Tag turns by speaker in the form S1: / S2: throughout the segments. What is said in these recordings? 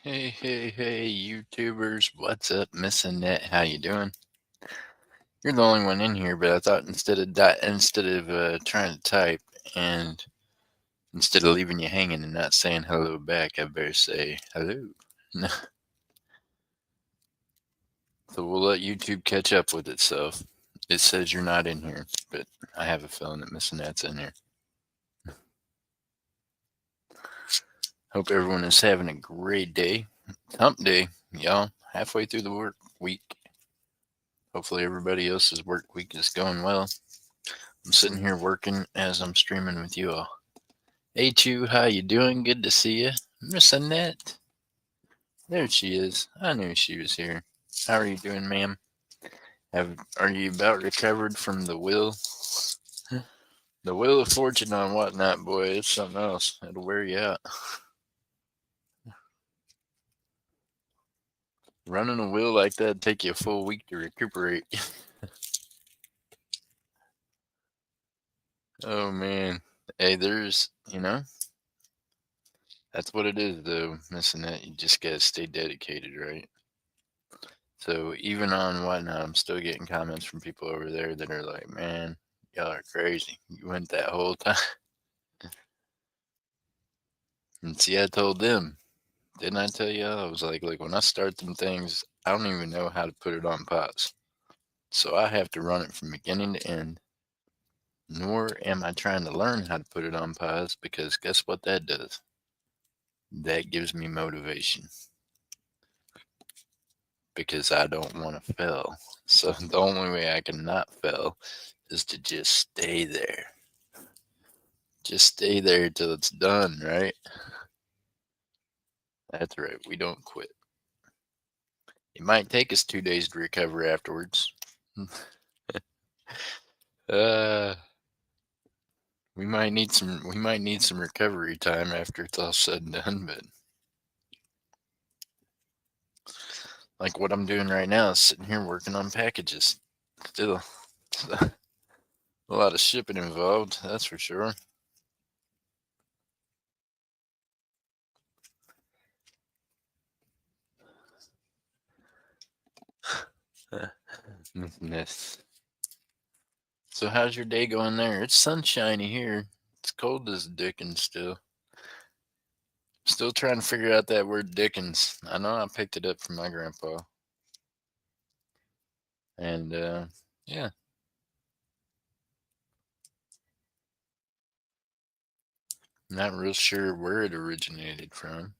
S1: Hey, YouTubers, what's up? Missing Net, how you doing? You're the only one in here, but I thought instead of trying to type and instead of leaving you hanging and not saying hello back, I better say hello. So we'll let YouTube catch up with itself. It says you're not in here, but I have a feeling that Missing Net's in here. Hope everyone is having a great day. It's Hump Day, y'all. Halfway through the work week. Hopefully everybody else's work week is going well. I'm sitting here working as I'm streaming with you all. Hey, Chew, how you doing? Good to see you. Miss Annette. There she is. I knew she was here. How are you doing, ma'am? Are you about recovered from the wheel? The wheel of fortune on whatnot, boy. It's something else. It'll wear you out. Running a wheel like that take you a full week to recuperate. Oh man. Hey, that's what it is though, Miss Annette. You just gotta stay dedicated, right? So even on whatnot, I'm still getting comments from people over there that are like, "Man, y'all are crazy. You went that whole time." And see, I told them, didn't I tell y'all? I was like when I start them things, I don't even know how to put it on pause. So I have to run it from beginning to end. Nor am I trying to learn how to put it on pause because guess what that does? That gives me motivation because I don't want to fail. So the only way I can not fail is to just stay there. Just stay there till it's done, right? That's right. We don't quit. It might take us 2 days to recover afterwards. uh, we might need some recovery time after it's all said and done, but like what I'm doing right now is sitting here working on packages. Still, a lot of shipping involved, that's for sure. Yes. So how's your day going there? It's sunshiny here. It's cold as Dickens still. Still trying to figure out that word Dickens. I know I picked it up from my grandpa. And yeah, not real sure where it originated from.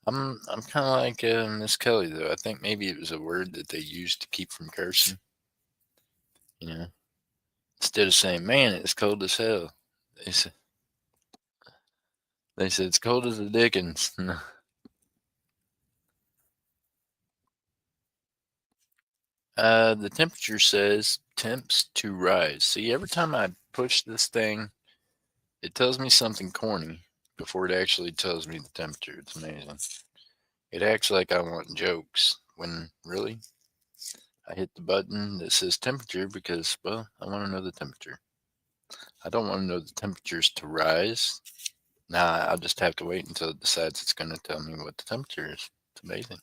S1: I'm kind of like Miss Kelly though. I think maybe it was a word that they used to keep from cursing. You know, instead of saying "man, it's cold as hell," they said they said it's cold as the Dickens. The temperature says temps to rise. See, every time I push this thing, it tells me something corny before it actually tells me the temperature. It's amazing. It acts like I want jokes when really I hit the button that says temperature because, well, I want to know the temperature. I don't want to know the temperatures to rise. Nah, I'll just have to wait until it decides it's going to tell me what the temperature is. It's amazing.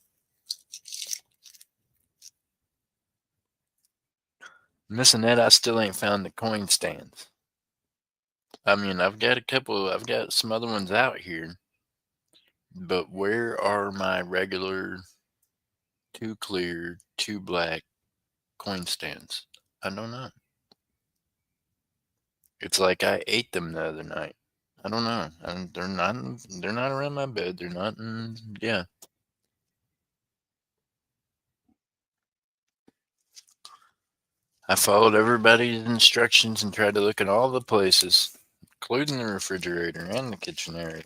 S1: Missing that, I still ain't found the coin stands. I mean, I've got some other ones out here, but where are my regular two clear, two black coin stands? I don't know. It's like I ate them the other night. I don't know. They're not around my bed. They're not in, yeah. I followed everybody's instructions and tried to look at all the places, including the refrigerator and the kitchen area.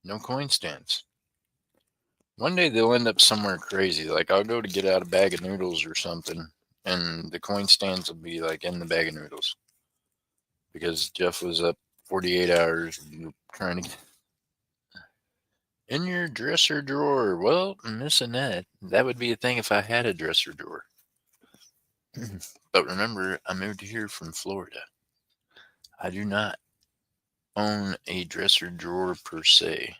S1: No coin stands. One day they'll end up somewhere crazy. Like I'll go to get out a bag of noodles or something, and the coin stands will be like in the bag of noodles because Jeff was up 48 hours trying to get in your dresser drawer. Well, Miss Annette, that would be a thing if I had a dresser drawer. But remember, I moved here from Florida. I do not own a dresser drawer per se.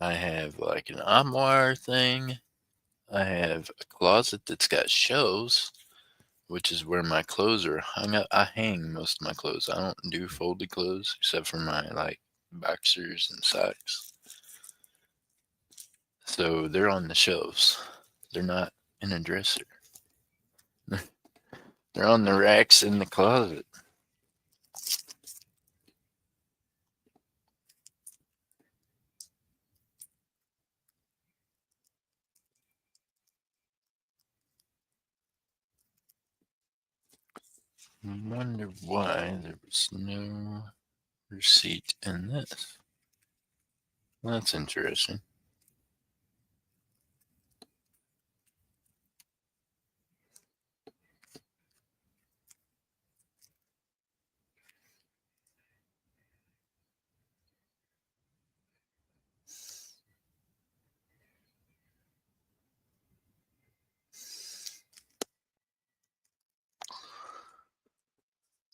S1: I have like an armoire thing. I have a closet that's got shelves, which is where my clothes are hung up. I hang most of my clothes. I don't do folded clothes except for my like boxers and socks. So they're on the shelves. They're not in a dresser. They're on the racks in the closet. Wonder why there was no receipt in this. Well, that's interesting.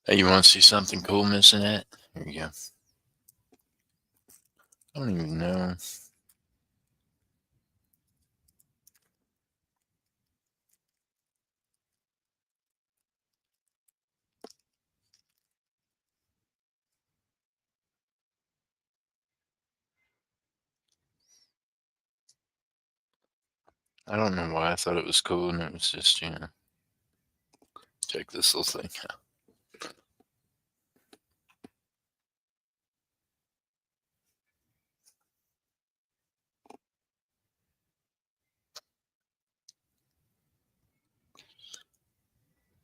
S1: Hey, you want to see something cool missing at? Here you go. I don't even know. I don't know why I thought it was cool, and it was just, check this little thing out.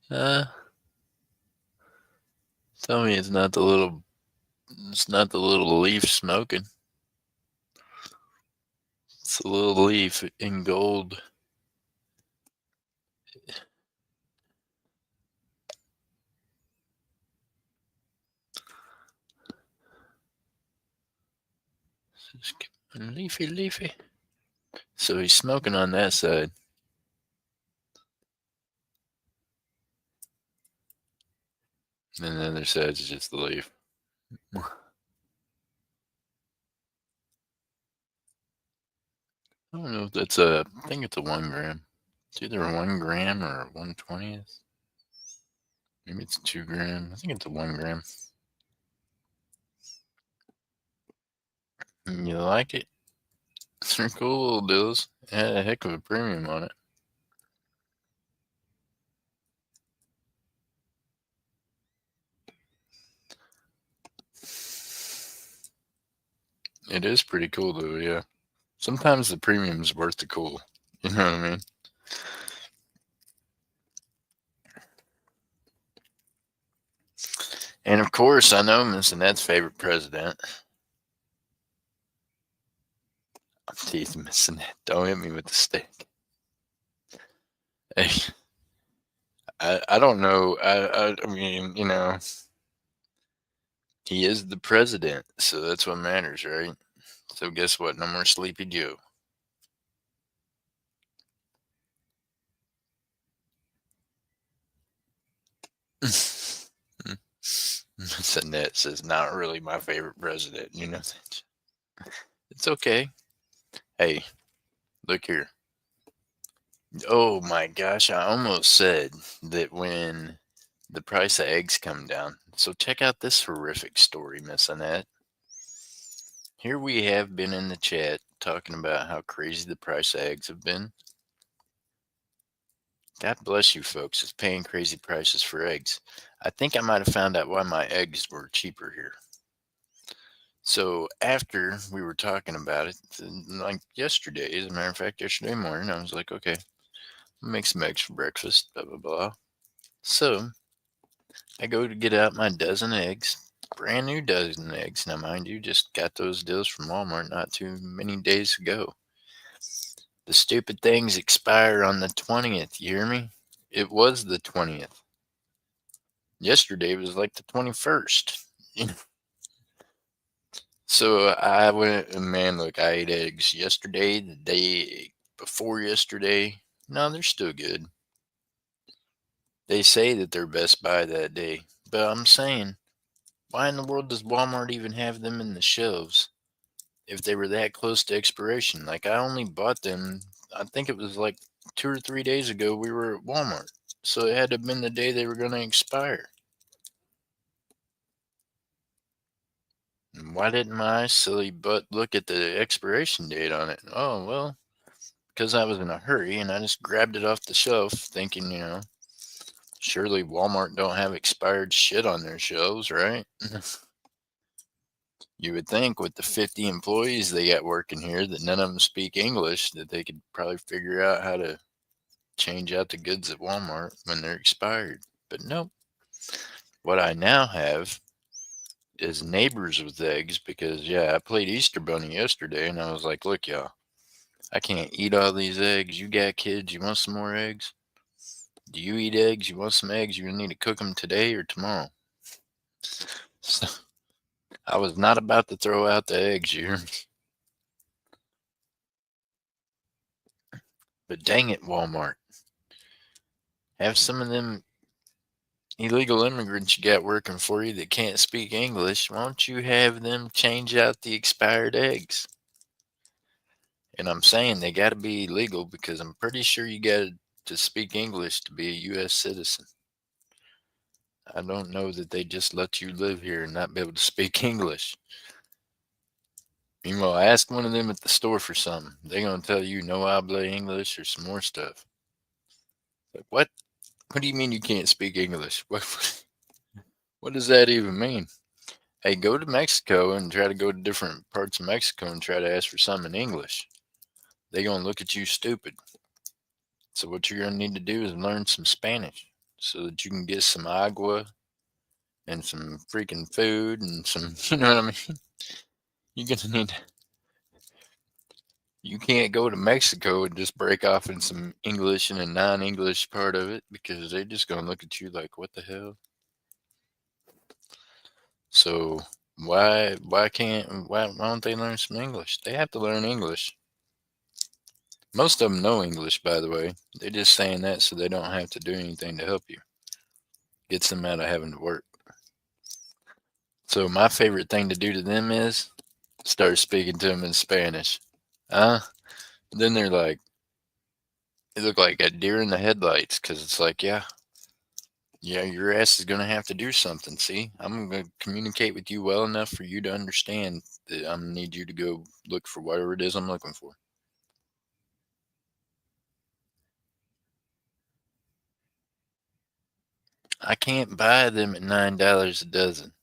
S1: Uh, Tell me it's not the little leaf smoking. It's a little leaf in gold. Leafy, leafy. So he's smoking on that side. And the other side's just the leaf. I don't know if that's I think it's a 1 gram. It's either a 1 gram or a 1/20th. Maybe it's 2 gram. I think it's a 1 gram. You like it? They're cool little deals. It had a heck of a premium on it. It is pretty cool though, yeah. Sometimes the premium's worth the cool. You know what I mean? And of course, I know Miss Annette's favorite president. I'm teasing Miss Annette. Don't hit me with the stick. Hey, I don't know. I mean, he is the president, so that's what matters, right? So guess what? No more Sleepy Joe. Miss Annette says, not really my favorite president. It's okay. Hey, look here. Oh my gosh, I almost said that when the price of eggs come down. So check out this horrific story, Miss Annette. Here we have been in the chat talking about how crazy the price of eggs have been. God bless you folks, is paying crazy prices for eggs. I think I might have found out why my eggs were cheaper here. So after we were talking about it, like yesterday, as a matter of fact, yesterday morning, I was like, okay, I'll make some eggs for breakfast, blah, blah, blah. So I go to get out my dozen eggs, brand new dozen eggs. Now, mind you, just got those deals from Walmart not too many days ago. The stupid things expire on the 20th. You hear me? It was the 20th. Yesterday was like the 21st. So I went, and man, look, I ate eggs yesterday, the day before yesterday. No, they're still good. They say that they're Best Buy that day. But I'm saying, why in the world does Walmart even have them in the shelves? if they were that close to expiration. Like I only bought them, I think it was like 2 or 3 days ago. We were at Walmart, so it had to have been the day they were going to expire. And why didn't my silly butt look at the expiration date on it? Oh well, because I was in a hurry and I just grabbed it off the shelf, thinking, surely Walmart don't have expired shit on their shelves, right? You would think with the 50 employees they got working here that none of them speak English, that they could probably figure out how to change out the goods at Walmart when they're expired. But nope. What I now have is neighbors with eggs because, yeah, I played Easter Bunny yesterday and I was like, look, y'all, I can't eat all these eggs. You got kids, you want some more eggs? Do you eat eggs? You want some eggs? You're going to need to cook them today or tomorrow. So I was not about to throw out the eggs, you hear me? But dang it, Walmart. Have some of them illegal immigrants you got working for you that can't speak English. Why don't you have them change out the expired eggs? And I'm saying they got to be legal because I'm pretty sure you got to speak English to be a U.S. citizen. I don't know that they just let you live here and not be able to speak English. Meanwhile, ask one of them at the store for something. They're going to tell you no habla English or some more stuff. Like, what? What do you mean you can't speak English? What does that even mean? Hey, go to Mexico and try to go to different parts of Mexico and try to ask for something in English. They're going to look at you stupid. So what you're going to need to do is learn some Spanish so that you can get some agua and some freaking food and some, you know what I mean? You're going to need, you can't go to Mexico and just break off in some English and a non-English part of it because they're just going to look at you like, what the hell? So why don't they learn some English? They have to learn English. Most of them know English, by the way. They're just saying that so they don't have to do anything to help you. Gets them out of having to work. So my favorite thing to do to them is start speaking to them in Spanish. Then they're like, they look like a deer in the headlights because it's like, yeah, your ass is going to have to do something. See, I'm going to communicate with you well enough for you to understand that I'm going to need you to go look for whatever it is I'm looking for. I can't buy them at $9 a dozen.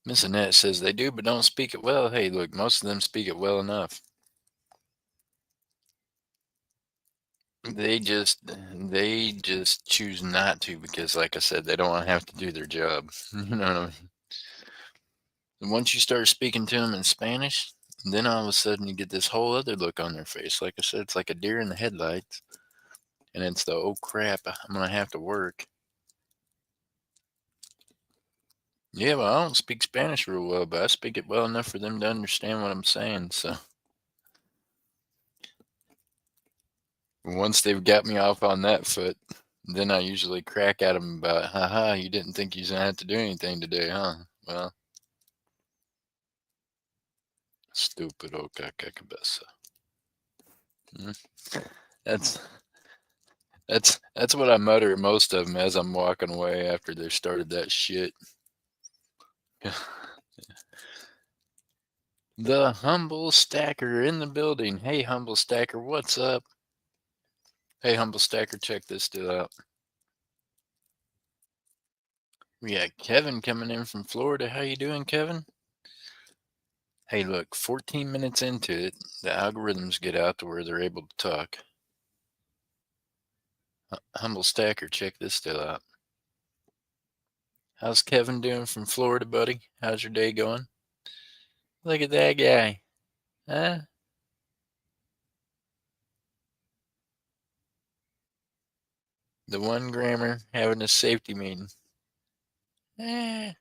S1: Miss Annette says they do, but don't speak it well. Hey, look, most of them speak it well enough. They just choose not to because, like I said, they don't want to have to do their job. You know what I mean? And once you start speaking to them in Spanish, then all of a sudden you get this whole other look on their face. Like I said, it's like a deer in the headlights, and it's the oh crap, I'm gonna have to work. Yeah, well, I don't speak Spanish real well, but I speak it well enough for them to understand what I'm saying. So once they've got me off on that foot, then I usually crack at them about, haha, you didn't think you was gonna have to do anything today, huh? Well, stupid old cabeza. Mm. That's that's what I mutter at most of them as I'm walking away after they started that shit. The humble stacker in the building. Hey, humble stacker, what's up? Hey, humble stacker, check this deal out. We got Kevin coming in from Florida. How you doing, Kevin? Hey, look, 14 minutes into it, the algorithms get out to where they're able to talk. Humble stacker, check this deal out. How's Kevin doing from Florida, buddy? How's your day going? Look at that guy. Huh? The one grammer having a safety meeting. Eh.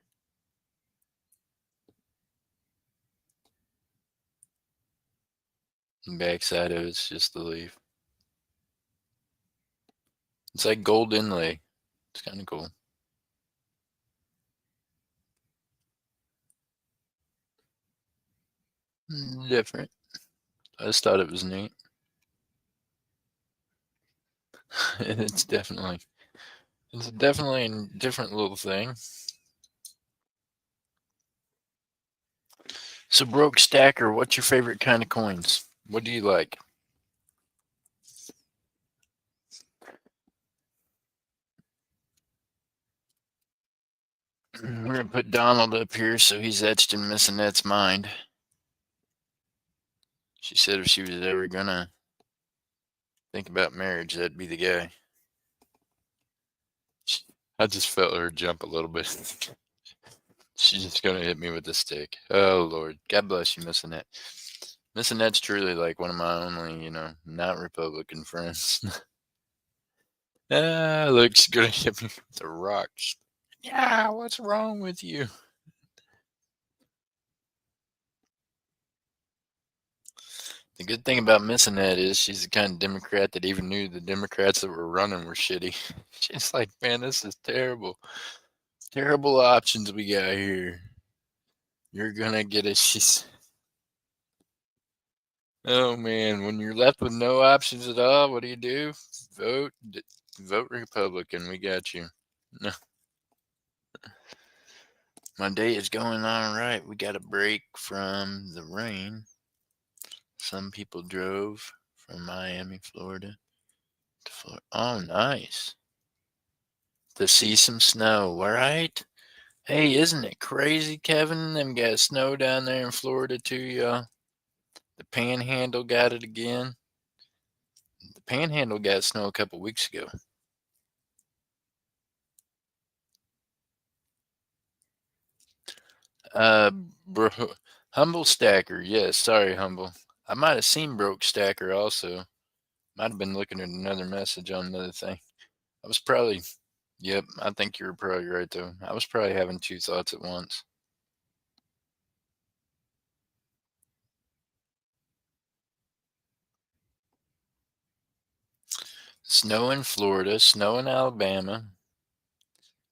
S1: Backside of it's just the leaf. It's like gold inlay. It's kind of cool. Different. I just thought it was neat. It's definitely a different little thing. So broke stacker, what's your favorite kind of coins? What do you like? We're gonna put Donald up here so he's etched in Miss Annette's mind. She said if she was ever gonna think about marriage, that'd be the guy. I just felt her jump a little bit. She's just gonna hit me with the stick. Oh Lord, God bless you, Miss Annette. Miss Annette's truly like one of my only, not Republican friends. Look, she's gonna hit me with the rocks. Yeah, what's wrong with you? The good thing about Miss Annette is she's the kind of Democrat that even knew the Democrats that were running were shitty. She's like, man, this is terrible. Terrible options we got here. You're gonna get it. She's Oh man, when you're left with no options at all, what do? Vote, vote Republican. We got you. No, my day is going on right. We got a break from the rain. Some people drove from Miami, Florida to Florida. Oh, nice. To see some snow, all right? Hey, isn't it crazy, Kevin? Them got snow down there in Florida too, y'all. The Panhandle got it again. The Panhandle got snow a couple weeks ago. Uh, bro, Humble Stacker. Yes, sorry, Humble. I might have seen Broke Stacker also. Might have been looking at another message on another thing. I was probably, yep, I think you were probably right though. I was probably having two thoughts at once. Snow in Florida, snow in Alabama.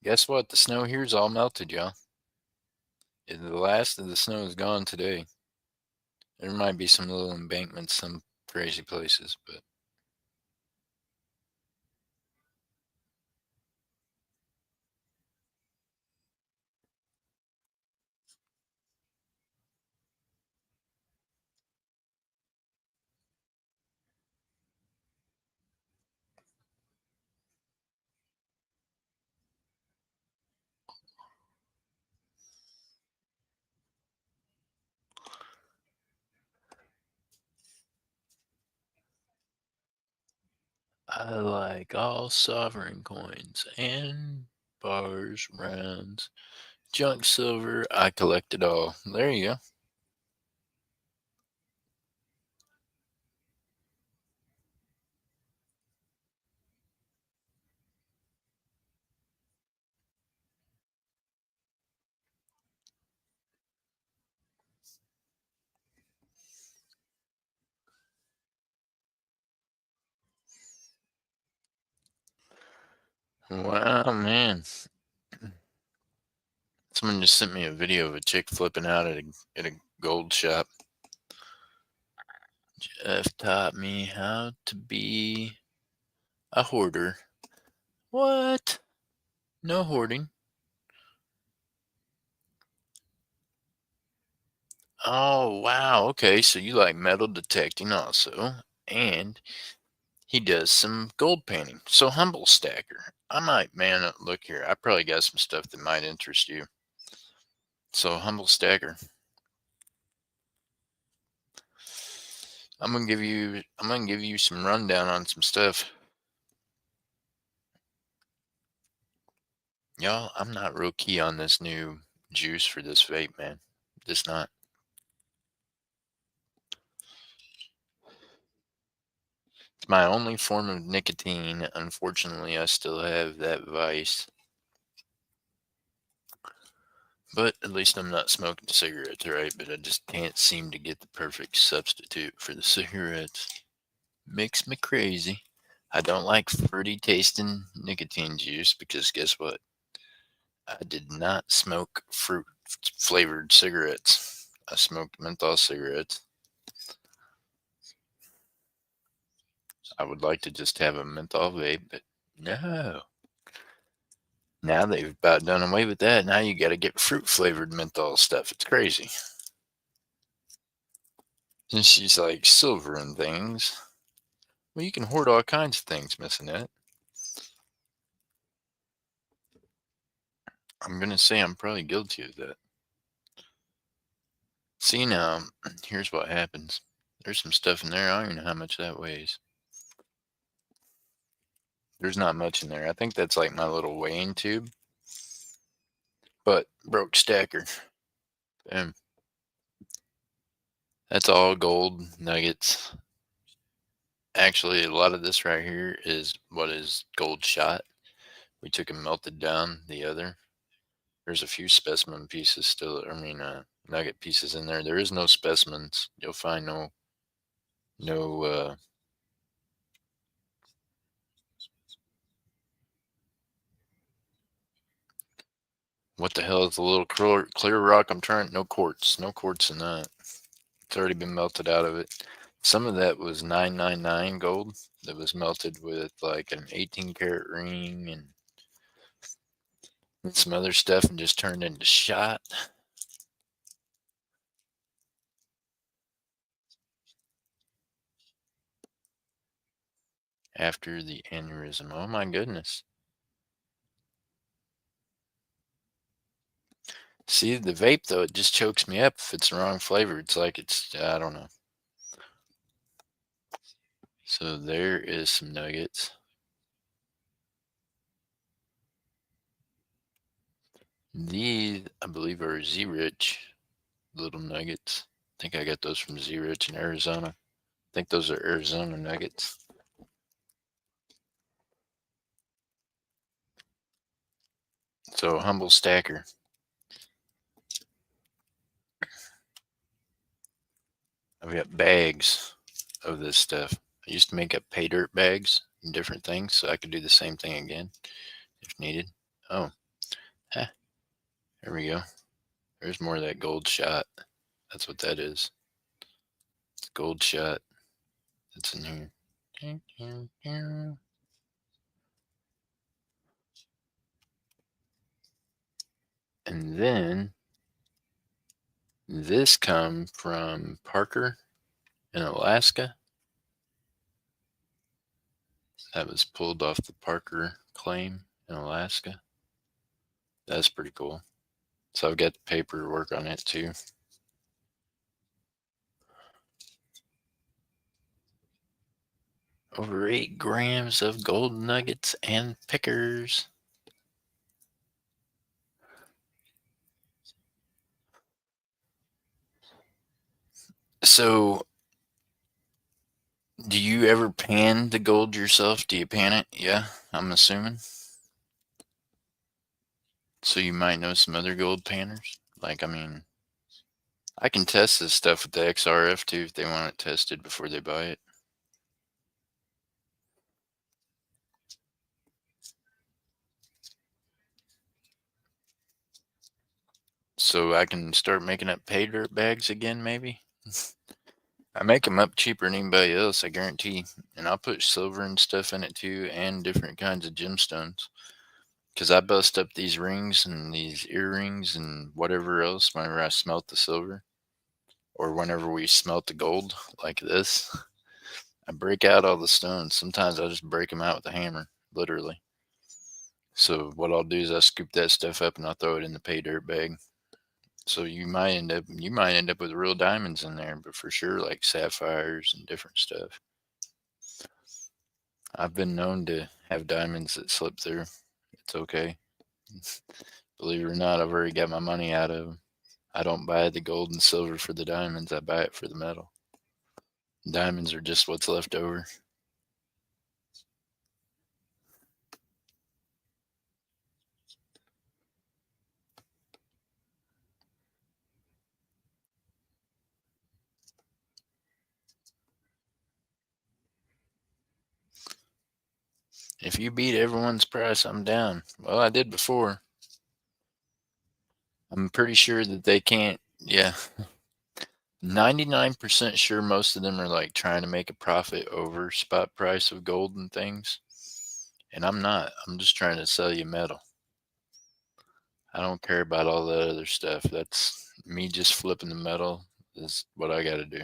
S1: Guess what? The snow here's all melted, y'all. The last of the snow is gone today. There might be some little embankments, some crazy places, but I like all sovereign coins and bars, rounds, junk silver. I collect it all. There you go. Wow, man. Someone just sent me a video of a chick flipping out at a gold shop. Jeff taught me how to be a hoarder. What? No hoarding. Oh, wow. Okay, so you like metal detecting also. And he does some gold painting. So Humble Stacker. I might, man, look here. I probably got some stuff that might interest you. So Humble Stacker. I'm gonna give you some rundown on some stuff. Y'all, I'm not real key on this new juice for this vape, man. Just not. It's my only form of nicotine. Unfortunately, I still have that vice. But at least I'm not smoking cigarettes, right? But I just can't seem to get the perfect substitute for the cigarettes. Makes me crazy. I don't like fruity tasting nicotine juice because guess what? I did not smoke fruit flavored cigarettes. I smoked menthol cigarettes. I would like to just have a menthol vape, but no. Now they've about done away with that. Now you got to get fruit flavored menthol stuff. It's crazy. And she's like, silver and things. Well, you can hoard all kinds of things, Miss Annette. I'm going to say I'm probably guilty of that. See, now, here's what happens. There's some stuff in there. I don't even know how much that weighs. There's not much in there. I think that's like my little weighing tube. But broke stacker. Boom. That's all gold nuggets. Actually, a lot of this right here is what is gold shot. We took and melted down the other. There's a few specimen pieces still. Nugget pieces in there. There is no specimens. You'll find no. What the hell is the little clear rock I'm trying? No quartz. No quartz in that. It's already been melted out of it. Some of that was 999 gold that was melted with like an 18 karat ring and some other stuff and just turned into shot. After the aneurysm. Oh my goodness. See, the vape though, it just chokes me up if it's the wrong flavor. It's like I don't know. So there is some nuggets. These, I believe, are Z-Rich little nuggets. I think I got those from Z-Rich in Arizona. I think those are Arizona nuggets. So humble stacker. I've got bags of this stuff. I used to make up pay dirt bags and different things, so I could do the same thing again if needed. Oh, huh. There we go. There's more of that gold shot. That's what that is. It's gold shot. That's in here. And then this come from Parker in Alaska. That was pulled off the Parker claim in Alaska. That's pretty cool. So I've got the paperwork on it too. Over 8 grams of gold nuggets and pickers. So, do you ever pan the gold yourself? Do you pan it? Yeah, I'm assuming. So you might know some other gold panners. I can test this stuff with the XRF too if they want it tested before they buy it. So I can start making up pay dirt bags again, maybe. I make them up cheaper than anybody else, I guarantee. And I'll put silver and stuff in it too, and different kinds of gemstones. Because I bust up these rings and these earrings and whatever else whenever I smelt the silver, or whenever we smelt the gold like this. I break out all the stones. Sometimes I just break them out with a hammer, literally. So what I'll do is I scoop that stuff up and I'll throw it in the pay dirt bag. So you might end up with real diamonds in there, but for sure like sapphires and different stuff. I've been known to have diamonds that slip through. It's okay. Believe it or not, I've already got my money out of them. I don't buy the gold and silver for the diamonds. I buy it for the metal. Diamonds are just what's left over. If you beat everyone's price, I'm down. Well, I did before. I'm pretty sure that they can't. Yeah. 99% sure most of them are like trying to make a profit over spot price of gold and things. And I'm not. I'm just trying to sell you metal. I don't care about all that other stuff. That's me just flipping the metal is what I got to do.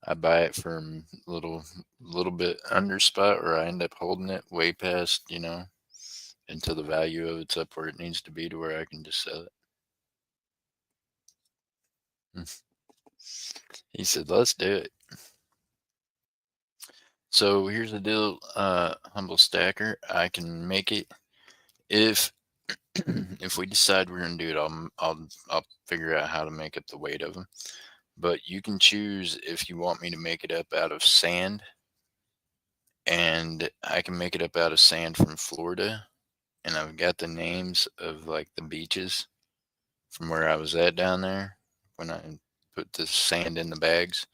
S1: I buy it from little bit under spot, or I end up holding it way past, until the value of it's up where it needs to be to where I can just sell it. He said, let's do it. So here's the deal, Humble Stacker. I can make it if if we decide we're gonna do it. I'll figure out how to make up the weight of them. But you can choose if you want me to make it up out of sand, and I can make it up out of sand from Florida. And I've got the names of like the beaches from where I was at down there when I put the sand in the bags.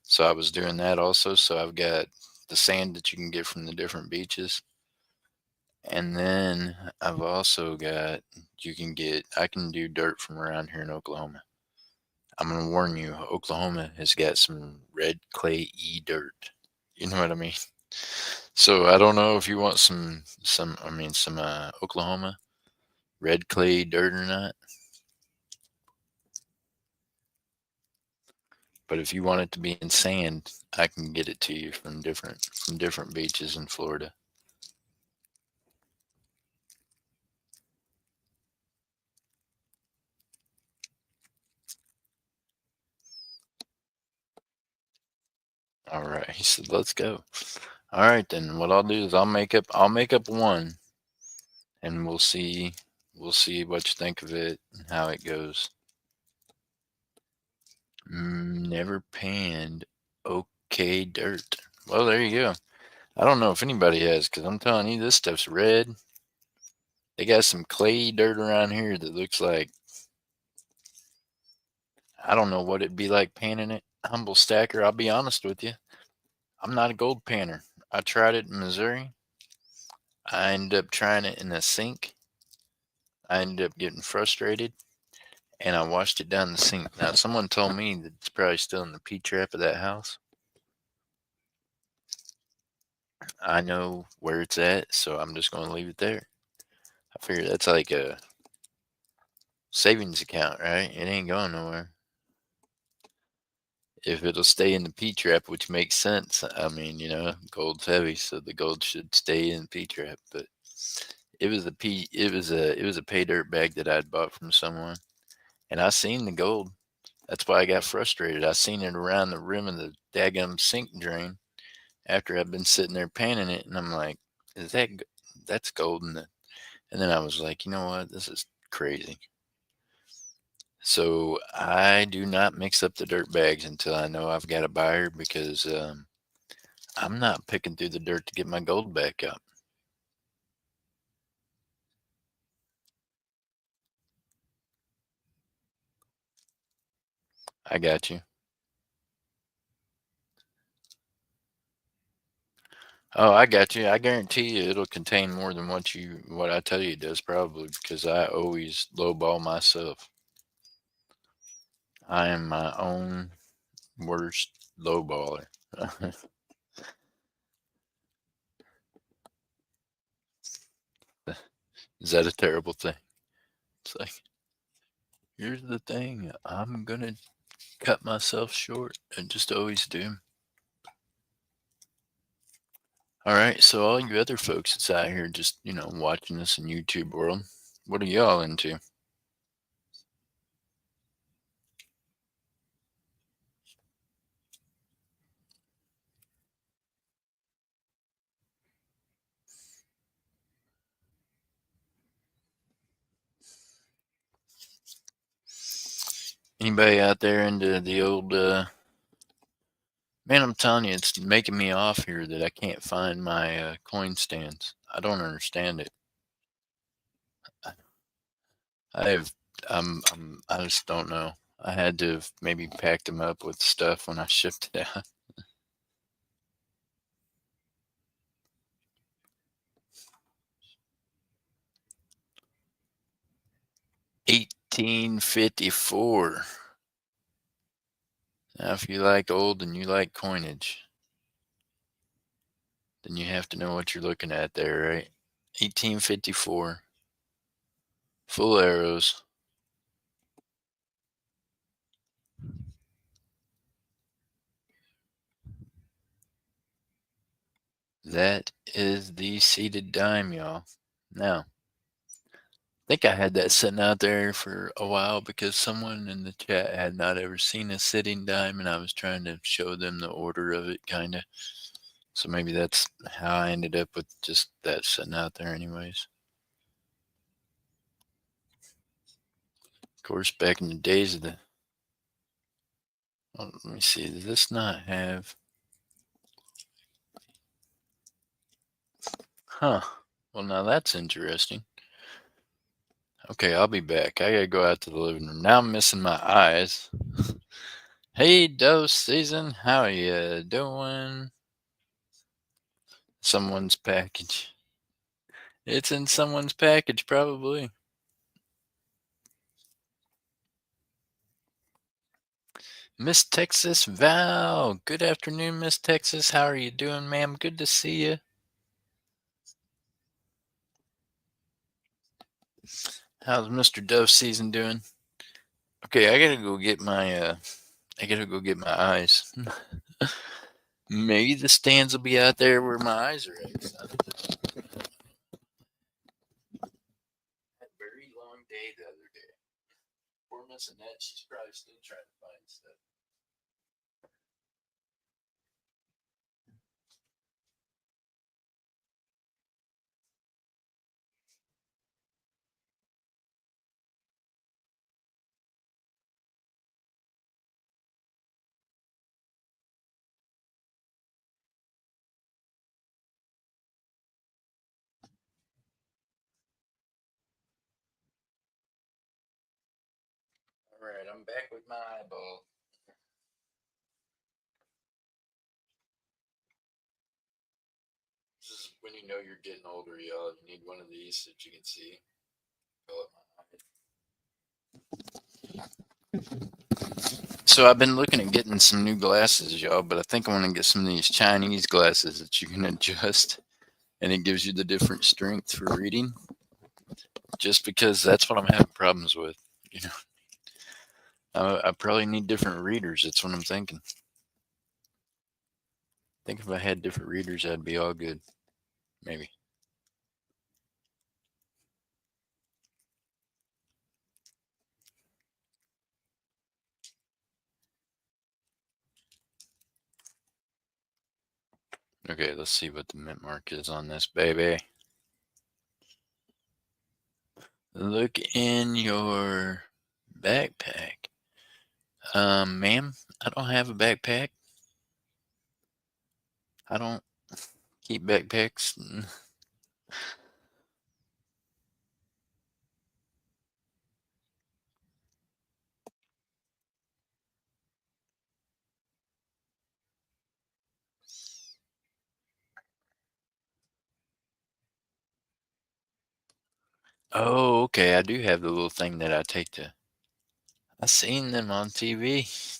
S1: So I was doing that also. So I've got the sand that you can get from the different beaches. And then I've also got, I can do dirt from around here in Oklahoma. I'm going to warn you, Oklahoma has got some red clay dirt. You know what I mean? So I don't know if you want some Oklahoma red clay dirt or not. But if you want it to be in sand, I can get it to you from different beaches in Florida. All right, he said, "Let's go." All right, then what I'll do is I'll make up one, and we'll see what you think of it and how it goes. Never panned. Okay, dirt. Well, there you go. I don't know if anybody has, because I'm telling you, this stuff's red. They got some clay dirt around here that looks like, I don't know what it'd be like panning it. Humble Stacker, I'll be honest with you. I'm not a gold panner. I tried it in Missouri. I ended up trying it in a sink. I ended up getting frustrated, and I washed it down the sink. Now, someone told me that it's probably still in the P trap of that house. I know where it's at, so I'm just going to leave it there. I figure that's like a savings account, right? It ain't going nowhere. If it'll stay in the P trap, which makes sense. I mean, gold's heavy, so the gold should stay in P trap. But it was a pay dirt bag that I'd bought from someone, and I seen the gold. That's why I got frustrated. I seen it around the rim of the daggum sink drain after I'd been sitting there panning it, and I'm like, "Is that's gold?" And then I was like, you know what? This is crazy. So I do not mix up the dirt bags until I know I've got a buyer, because I'm not picking through the dirt to get my gold back up. I got you. Oh, I got you. I guarantee you it'll contain more than what I tell you it does, probably, because I always lowball myself. I am my own worst lowballer. Is that a terrible thing? It's like, here's the thing, I'm gonna cut myself short. I just always do. All right, so all you other folks that's out here just, watching this in YouTube world, what are y'all into? Anybody out there into the old man, I'm telling you, it's making me off here that I can't find my coin stands. I don't understand it. I have I just don't know. I had to have maybe packed them up with stuff when I shipped it out. 1854. Now, if you like old and you like coinage, then you have to know what you're looking at there, right? 1854, full arrows. That is the seated dime, y'all. Now, I think I had that sitting out there for a while because someone in the chat had not ever seen a sitting dime, and I was trying to show them the order of it, kind of. So maybe that's how I ended up with just that sitting out there, anyways. Of course, back in the days of the. Oh, let me see. Does this not have. Huh. Well, now that's interesting. Okay, I'll be back. I gotta go out to the living room. Now I'm missing my eyes. Hey, Dose Season, how you doing? Someone's package. It's in someone's package, probably. Miss Texas Val. Good afternoon, Miss Texas. How are you doing, ma'am? Good to see you. How's Mr. Dove Season doing? Okay, I gotta go get my eyes. Maybe the stands will be out there where my eyes are at. Had a very long day the other day. Poor Miss Annette, she's probably still trying to find stuff. All right, I'm back with my eyeball. This is when you know you're getting older, y'all. You need one of these that you can see. Fill up my eye. So I've been looking at getting some new glasses, y'all, but I think I want to get some of these Chinese glasses that you can adjust, and it gives you the different strength for reading. Just because that's what I'm having problems with, you know. I probably need different readers. That's what I'm thinking. I think if I had different readers, I'd be all good. Maybe. Okay, let's see what the mint mark is on this baby. Look in your backpack. Ma'am, I don't have a backpack. I don't keep backpacks. Oh, okay. I do have the little thing that I take to. I seen them on TV.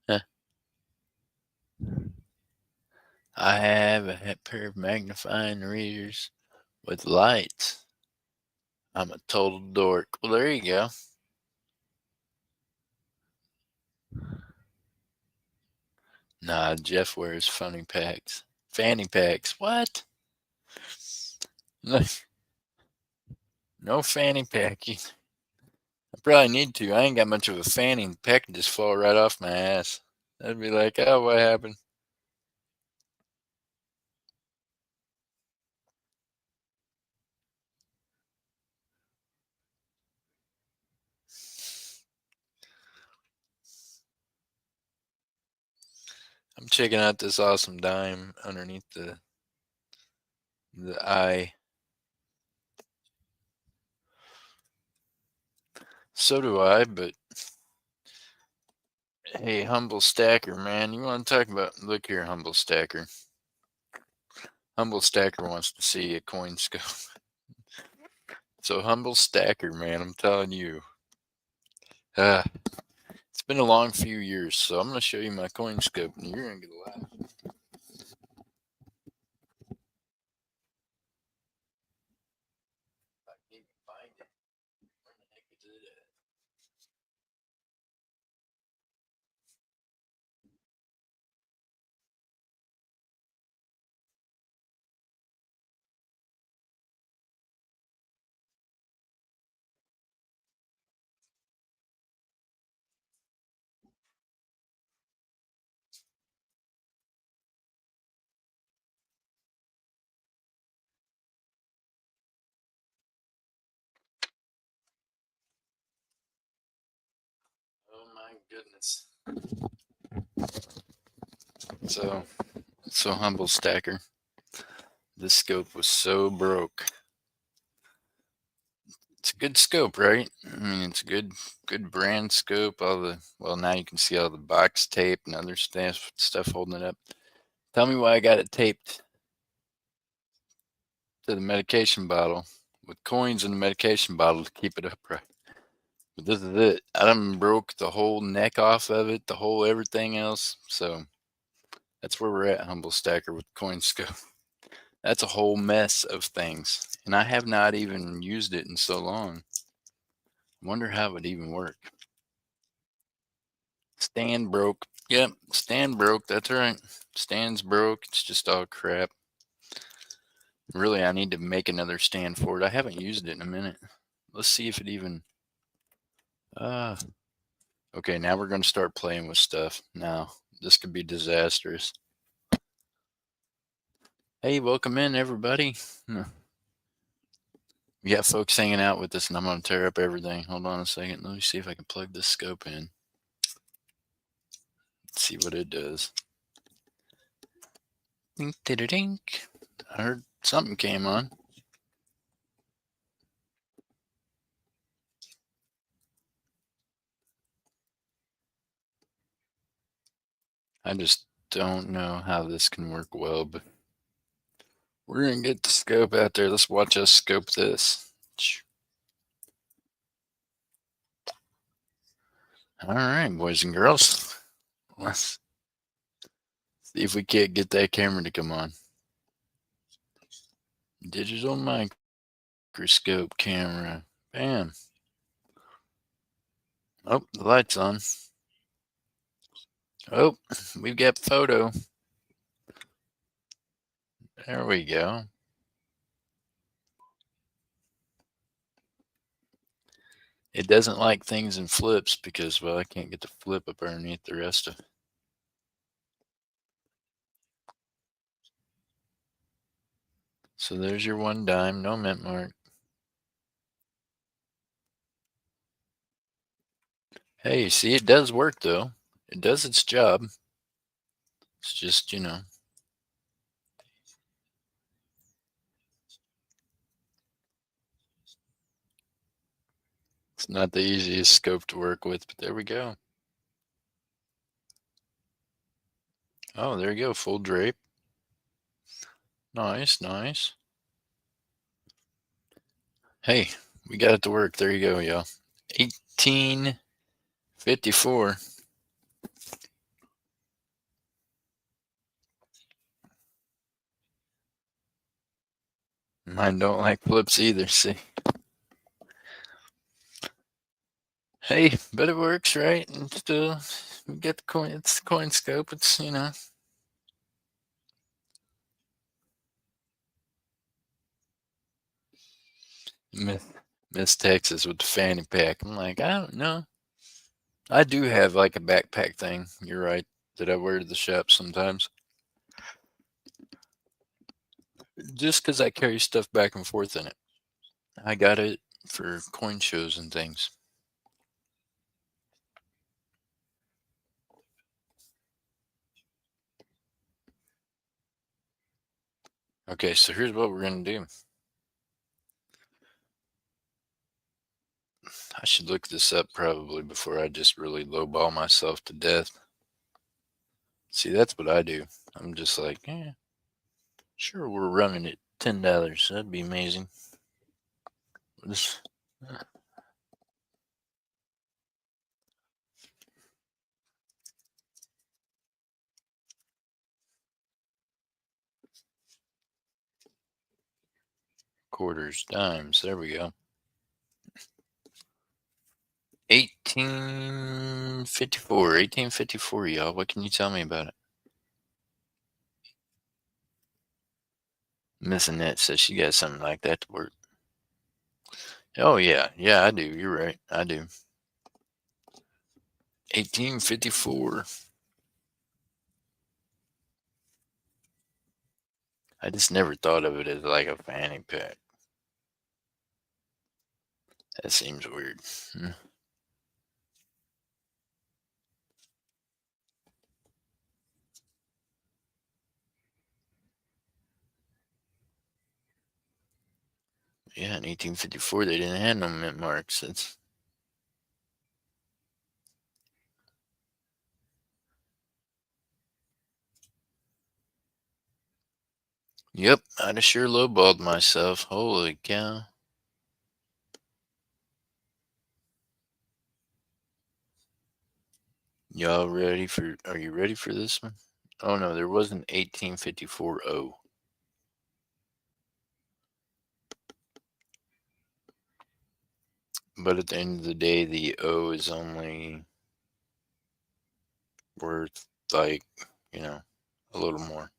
S1: Huh. I have a pair of magnifying readers with lights. I'm a total dork. Well, there you go. Nah, Jeff wears funny packs. Fanny packs. What? No fanny pack. I probably need to. I ain't got much of a fanny. The pack can just fall right off my ass. I'd be like, oh, what happened? I'm checking out this awesome dime underneath the eye. So do I, but hey, Humble Stacker, man, you want to talk about? Look here, Humble Stacker. Humble Stacker wants to see a coin scope. So Humble Stacker, man, I'm telling you, it's It's been a long few years, so I'm going to show you my coin scope, and you're going to get a laugh. I can't even find it. Where the heck is it at? Oh my goodness. So humble stacker. This scope was so broke. It's a good scope, right? I mean, it's a good brand scope. Now you can see all the box tape and other stuff holding it up. Tell me why I got it taped to the medication bottle with coins in the medication bottle to keep it upright. But this is it. I done broke the whole neck off of it, the whole everything else. So that's where we're at, humble stacker with coin scope. That's a whole mess of things, and I have not even used it in so long. Wonder how it would even work. Stand broke. Yep, stand broke. That's right. Stand's broke. It's just all crap. Really, I need to make another stand for it. I haven't used it in a minute. Let's see if it even. Okay, now we're going to start playing with stuff. Now, this could be disastrous. Hey, welcome in, everybody. We got folks hanging out with us, and I'm going to tear up everything. Hold on a second. Let me see if I can plug this scope in. Let's see what it does. Dink, dink, dink. I heard something came on. I just don't know how this can work well, but we're going to get the scope out there. Let's watch us scope this. All right, boys and girls. Let's see if we can't get that camera to come on. Digital microscope camera. Bam. Oh, the light's on. Oh, we've got photo. There we go. It doesn't like things in flips because, well, I can't get the flip up underneath the rest of it. So there's your 1 dime, no mint mark. Hey, you see, it does work though. It does its job. It's just, it's not the easiest scope to work with, but there we go. Oh, there you go, full drape. Nice, nice. Hey, we got it to work. There you go, y'all. 1854. Mine don't like flips either, see. Hey, but it works, right? And still, we get the coin. It's the coin scope. It's, Miss, Miss Texas with the fanny pack. I'm like, I don't know. I do have like a backpack thing. You're right. That I wear to the shop sometimes. Just because I carry stuff back and forth in it. I got it for coin shows and things. Okay, so here's what we're going to do. I should look this up probably before I just really lowball myself to death. See, that's what I do. I'm just like, sure, we're running at $10. That'd be amazing. quarters, dimes. There we go. 1854, y'all. What can you tell me about it? Miss Annette says she got something like that to work. Oh, yeah. Yeah, I do. You're right. I do. 1854. I just never thought of it as like a fanny pack. That seems weird. Yeah, in 1854, they didn't have no mint marks. Yep, I'd have sure lowballed myself. Holy cow. Y'all ready for, are you ready for this one? Oh no, there was an 1854 O. But at the end of the day, the O is only worth like, you know, a little more.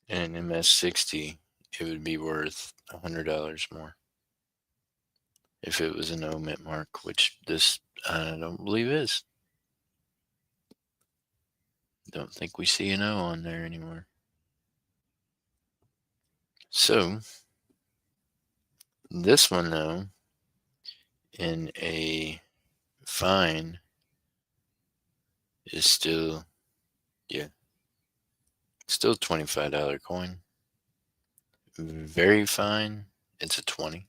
S1: In an MS-60, it would be worth $100 more if it was an O mint mark, which this I don't believe is. Don't think we see an O on there anymore. So this one though, in a fine, is still, yeah, still $25 coin. Very fine, it's a 20.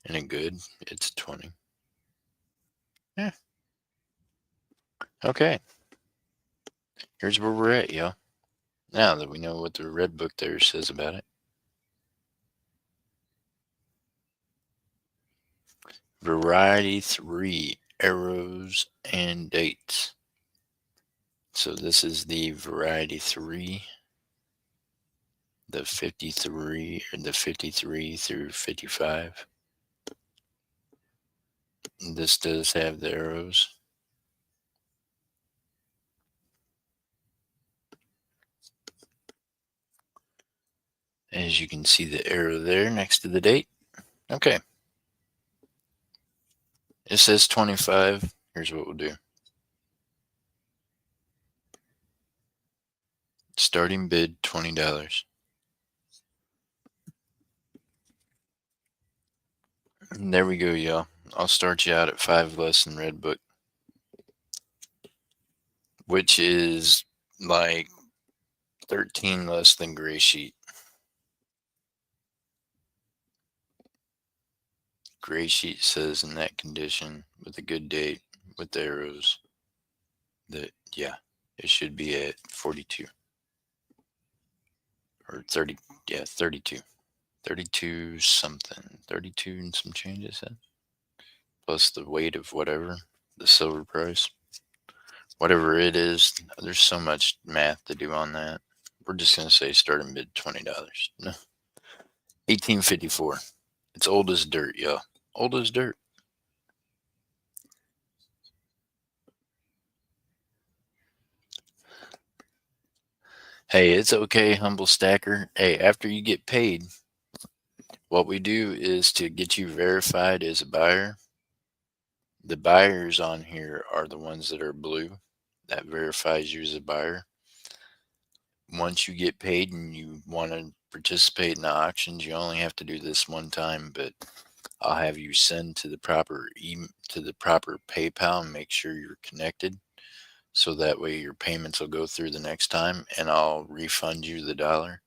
S1: And a good, it's a 20. Yeah. Okay. Here's where we're at, y'all. Now that we know what the red book there says about it. Variety 3, arrows and dates. So this is the variety 3, the 53, or the 53 through 55. This does have the arrows. As you can see the arrow there next to the date. Okay. It says 25. Here's what we'll do. Starting bid $20. And there we go, y'all. I'll start you out at 5 less than red book, which is like 13 less than gray sheet. Gray sheet says in that condition with a good date with the arrows that, yeah, it should be at 42 or 30. Yeah, 32. 32 something. 32 and some changes, plus the weight of whatever, the silver price. Whatever it is, there's so much math to do on that. We're just going to say starting mid $20. No, 1854. It's old as dirt, y'all. Old as dirt. Hey, it's okay, humble stacker. Hey, after you get paid, what we do is to get you verified as a buyer. The buyers on here are the ones that are blue. That verifies you as a buyer. Once you get paid and you want to participate in the auctions, you only have to do this one time, but I'll have you send to the proper to the proper PayPal and make sure you're connected. So that way your payments will go through the next time and I'll refund you the dollar.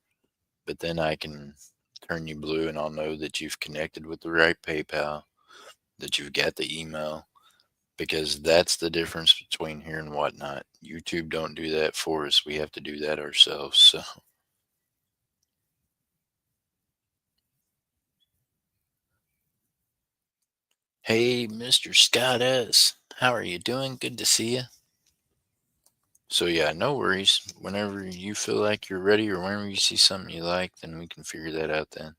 S1: But then I can turn you blue and I'll know that you've connected with the right PayPal, that you've got the email, because that's the difference between here and whatnot. YouTube don't do that for us. We have to do that ourselves. So, hey, Mr. Scott S., how are you doing? Good to see you. So yeah, no worries. Whenever you feel like you're ready or whenever you see something you like, then we can figure that out then.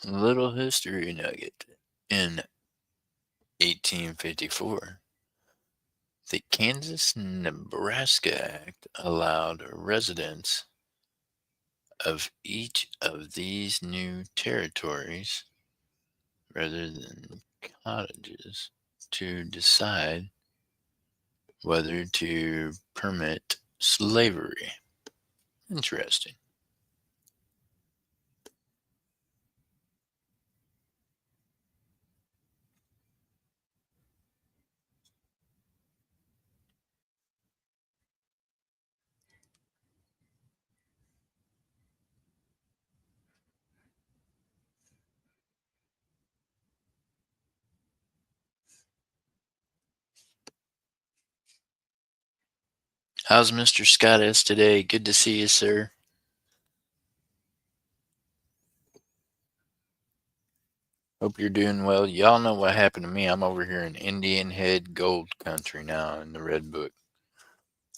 S1: Little history nugget. In 1854, the Kansas-Nebraska Act allowed residents of each of these new territories, rather than cottages, to decide whether to permit slavery. Interesting. How's Mr. Scott S. today? Good to see you, sir. Hope you're doing well. Y'all know what happened to me. I'm over here in Indian Head Gold Country now in the Red Book.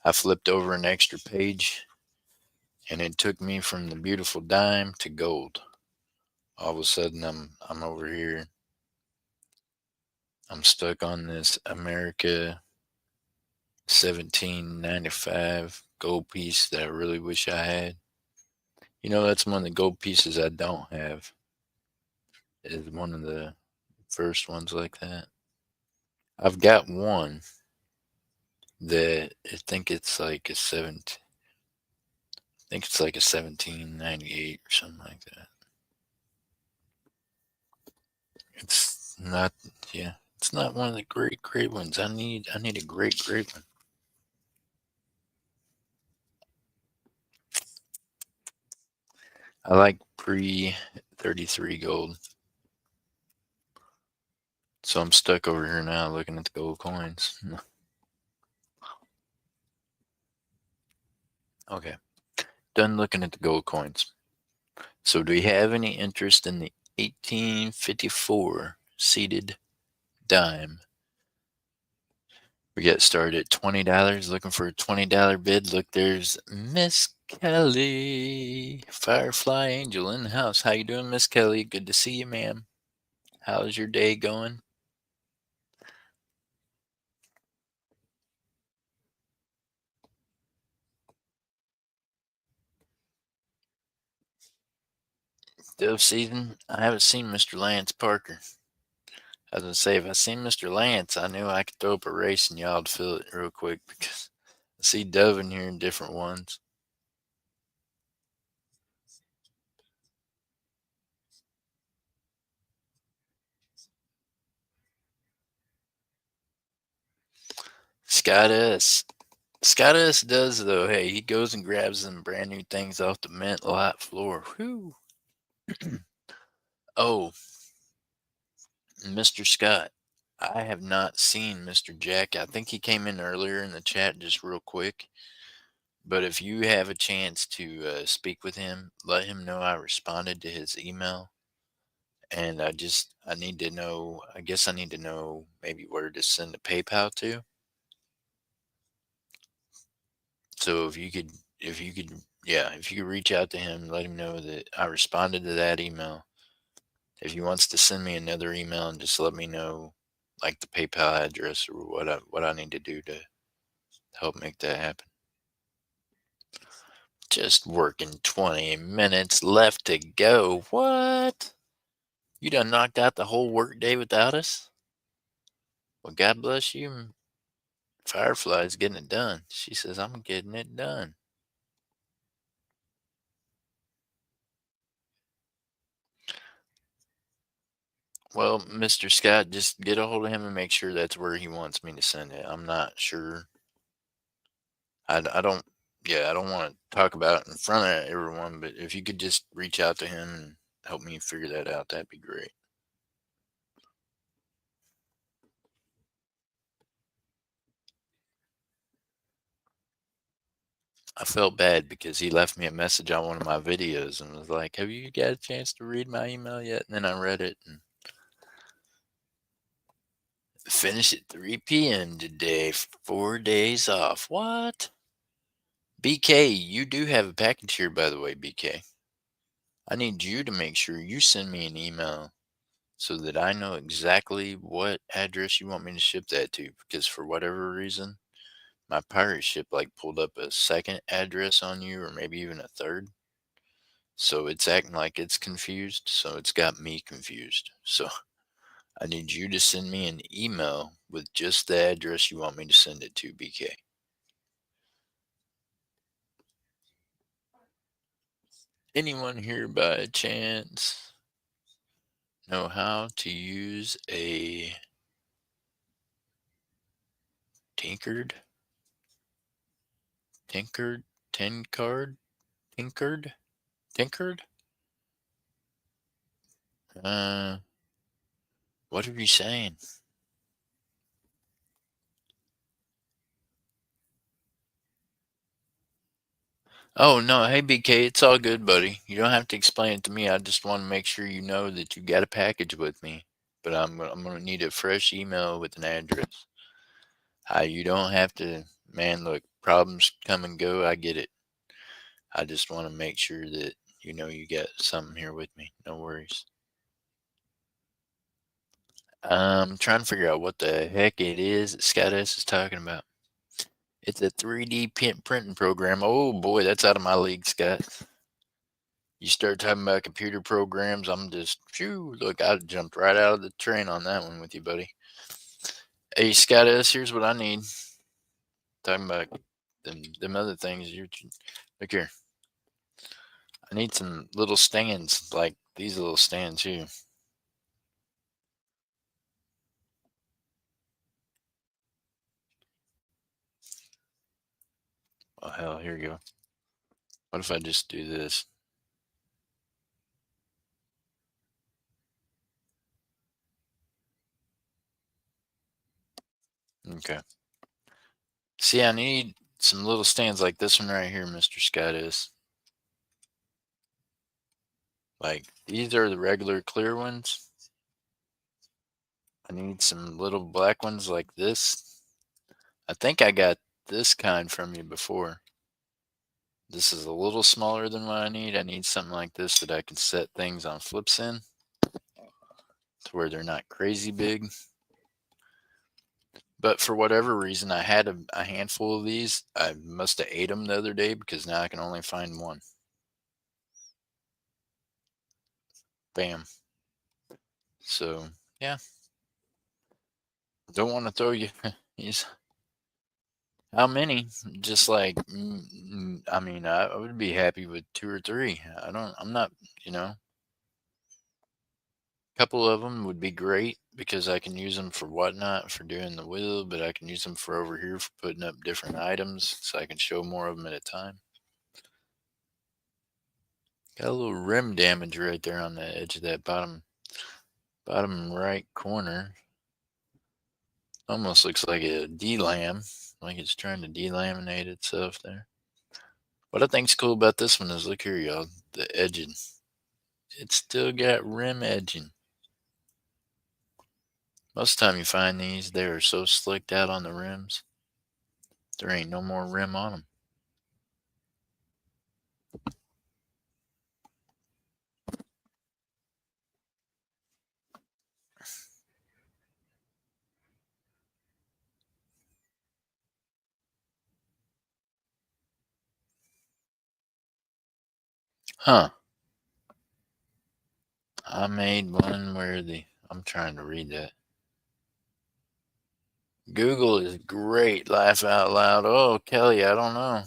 S1: I flipped over an extra page and it took me from the beautiful dime to gold. All of a sudden I'm over here. I'm stuck on this America 1795 gold piece that I really wish I had. That's one of the gold pieces I don't have. Is one of the first ones like that. I've got one that I think it's like a 1798 or something like that. It's not, yeah, it's not one of the great ones. I need a great one. I like pre 33 gold. So I'm stuck over here now looking at the gold coins. Okay, done looking at the gold coins. So do we have any interest in the 1854 seated dime? We get started at $20. Looking for a $20 bid. Look, there's Miss Kelly, Firefly Angel in the house. How you doing, Miss Kelly? Good to see you, ma'am. How's your day going? Dove season. I haven't seen Mr. Lance Parker. I was gonna say, if I seen Mr. Lance, I knew I could throw up a race and y'all'd feel it real quick because I see Dove in here in different ones. Scott S. Scott S does though. Hey, he goes and grabs them brand new things off the mint lot floor. Whew. Oh, Mr. Scott. I have not seen Mr. Jack. I think he came in earlier in the chat just real quick. But if you have a chance to speak with him, let him know I responded to his email. And I need to know, I guess I need to know maybe where to send the PayPal to. So if you could reach out to him, let him know that I responded to that email. If he wants to send me another email and just let me know like the PayPal address or what I need to do to help make that happen. Just working 20 minutes left to go. What? You done knocked out the whole work day without us? Well, God bless you. Firefly's getting it done. She says, I'm getting it done. Well, Mr. Scott, just get a hold of him and make sure that's where he wants me to send it. I'm not sure. I don't, yeah, I don't want to talk about it in front of everyone, but if you could just reach out to him and help me figure that out, that'd be great. I felt bad because he left me a message on one of my videos and was like, "Have you got a chance to read my email yet?" And then I read it and finished at 3 p.m. today. 4 days off. What? BK, you do have a package here, by the way, BK. I need you to make sure you send me an email so that I know exactly what address you want me to ship that to. Because for whatever reason, my pirate ship like pulled up a second address on you, or maybe even a third. So it's acting like it's confused. So it's got me confused. So I need you to send me an email with just the address you want me to send it to, BK. Anyone here by chance know how to use a tinkered, tinkered, tin card, tinkered, tinkered? Uh, what are you saying? Oh no, hey BK, it's all good, buddy. You don't have to explain it to me. I just want to make sure you know that you got a package with me. But I'm gonna need a fresh email with an address. You don't have to, man. Look, problems come and go. I get it. I just want to make sure that you know you got something here with me. No worries. I'm trying to figure out what the heck it is that Scott S is talking about. It's a 3D printing program. Oh boy, that's out of my league, Scott. You start talking about computer programs, I'm just, phew, look, I jumped right out of the train on that one with you, buddy. Hey, Scott S, here's what I need. Talking about them other things. Look here. I need some little stands, like these little stands here. Oh, hell, here you go. What if I just do this? Okay. See, I need some little stands like this one right here, Mr. Scott S. Like, these are the regular clear ones. I need some little black ones like this. I think I got this kind from you before. This is a little smaller than what I need. I need something like this that I can set things on flips in to where they're not crazy big. But for whatever reason, I had a handful of these. I must have ate them the other day because now I can only find one. Bam. So, yeah. Don't want to throw you. How many? Just like, I mean, I would be happy with two or three. I'm not, you know, a couple of them would be great because I can use them for whatnot for doing the wheel, but I can use them for over here for putting up different items so I can show more of them at a time. Got a little rim damage right there on the edge of that bottom right corner. Almost looks like a D-lam, like it's trying to delaminate itself there. What I think's cool about this one is look here, y'all, the edging. It's still got rim edging. Most of the time you find these, they are so slicked out on the rims, there ain't no more rim on them. Huh. I made one where I'm trying to read that. Google is great, laugh out loud. Oh, Kelly, I don't know.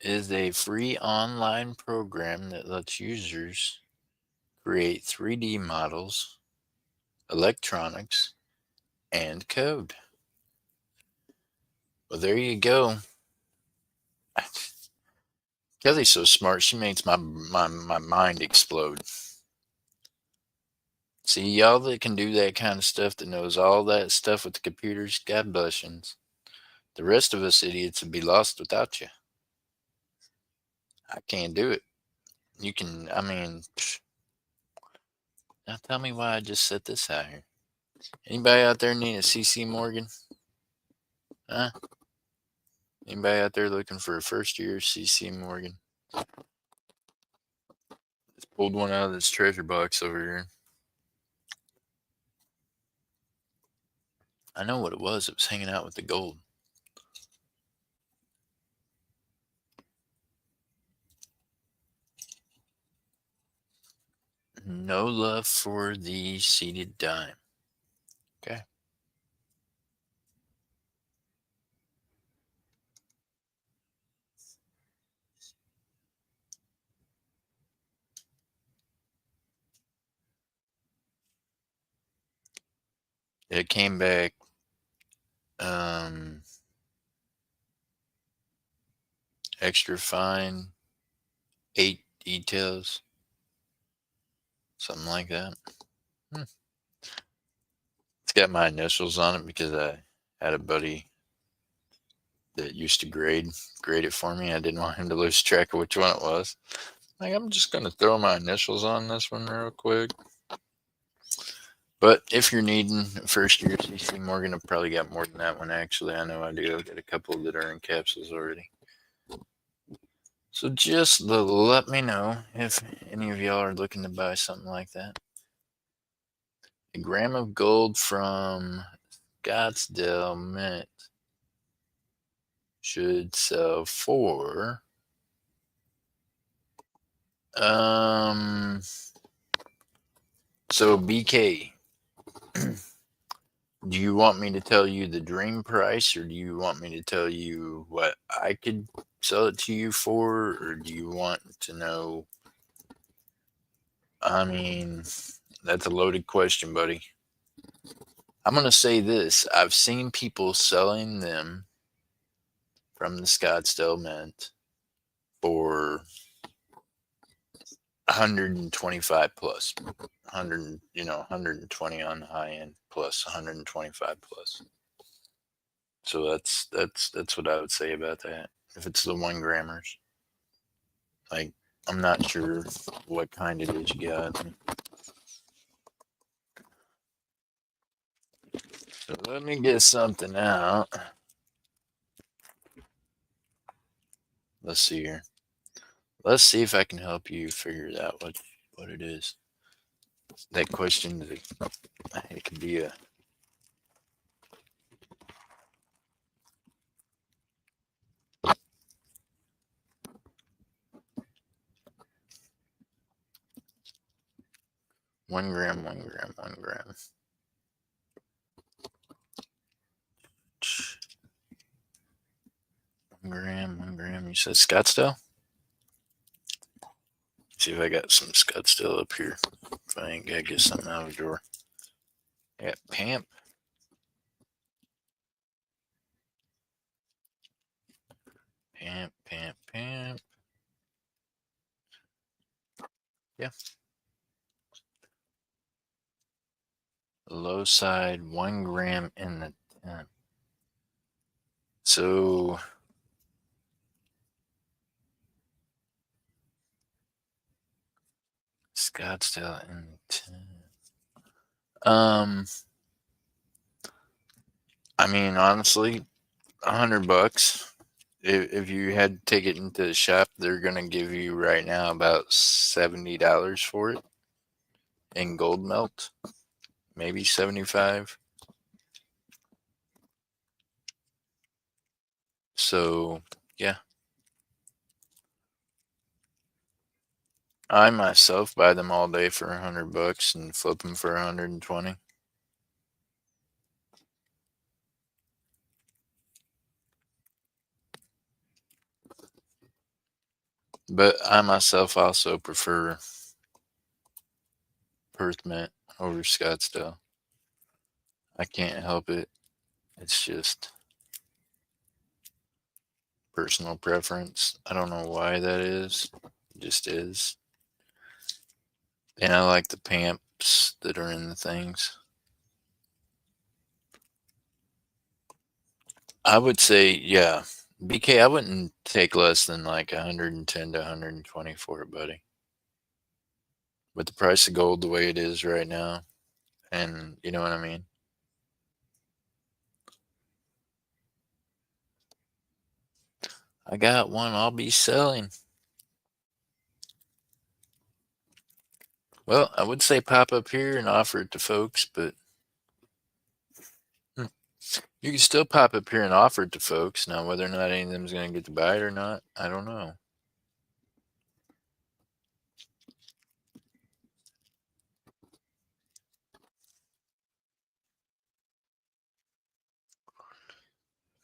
S1: Is a free online program that lets users create 3D models, electronics, and code. Well, there you go. Kelly's so smart, she makes my mind explode. See, y'all that can do that kind of stuff, that knows all that stuff with the computers, God bless you. The rest of us idiots would be lost without you. I can't do it. You can, I mean, now tell me why I just set this out here. Anybody out there need a CC Morgan? Huh? Anybody out there looking for a first year CC Morgan? Just pulled one out of this treasure box over here. I know what it was. It was hanging out with the gold. No love for the seated dime. Okay. It came back extra fine, 8 details, something like that. It's got my initials on it because I had a buddy that used to grade it for me. I didn't want him to lose track of which one it was. Like, I'm just going to throw my initials on this one real quick. But if you're needing a first year CC Morgan, I've probably got more than that one, actually. I know I do. I've got a couple that are in capsules already. So just let me know if any of y'all are looking to buy something like that. A gram of gold from Scottsdale Mint should sell for so BK, do you want me to tell you the dream price, or do you want me to tell you what I could sell it to you for, or do you want to know? I mean, that's a loaded question, buddy. I'm going to say this. I've seen people selling them from the Scottsdale Mint for 125 plus 120 on the high end plus 125 plus. So that's what I would say about that. If it's the 1 grammers, like, I'm not sure what kind it is you got. So let me get something out. Let's see here. Let's see if I can help you figure out what it is. That question, it could be a 1 gram, 1 gram, 1 gram. One gram. You said Scottsdale? See if I got some Scottsdale up here. If I ain't got to get something out of the drawer. I got Pamp. Pamp. Yeah. Low side, 1 gram in the 10. So Scottsdale in the 10. I mean, honestly, $100. If you had to take it into the shop, they're gonna give you right now about $70 for it in gold melt, maybe 75. So yeah, I myself buy them all day for $100 and flip them for 120. But I myself also prefer Perth Mint over Scottsdale. I can't help it. It's just personal preference. I don't know why that is. It just is. And I like the pamps that are in the things. I would say, yeah, BK, I wouldn't take less than like 110 to 120 for it, buddy. With the price of gold the way it is right now, and you know what I mean? I got one I'll be selling. Well, I would say pop up here and offer it to folks, but hmm, you can still pop up here and offer it to folks. Now, whether or not any of them's going to get to buy it or not, I don't know.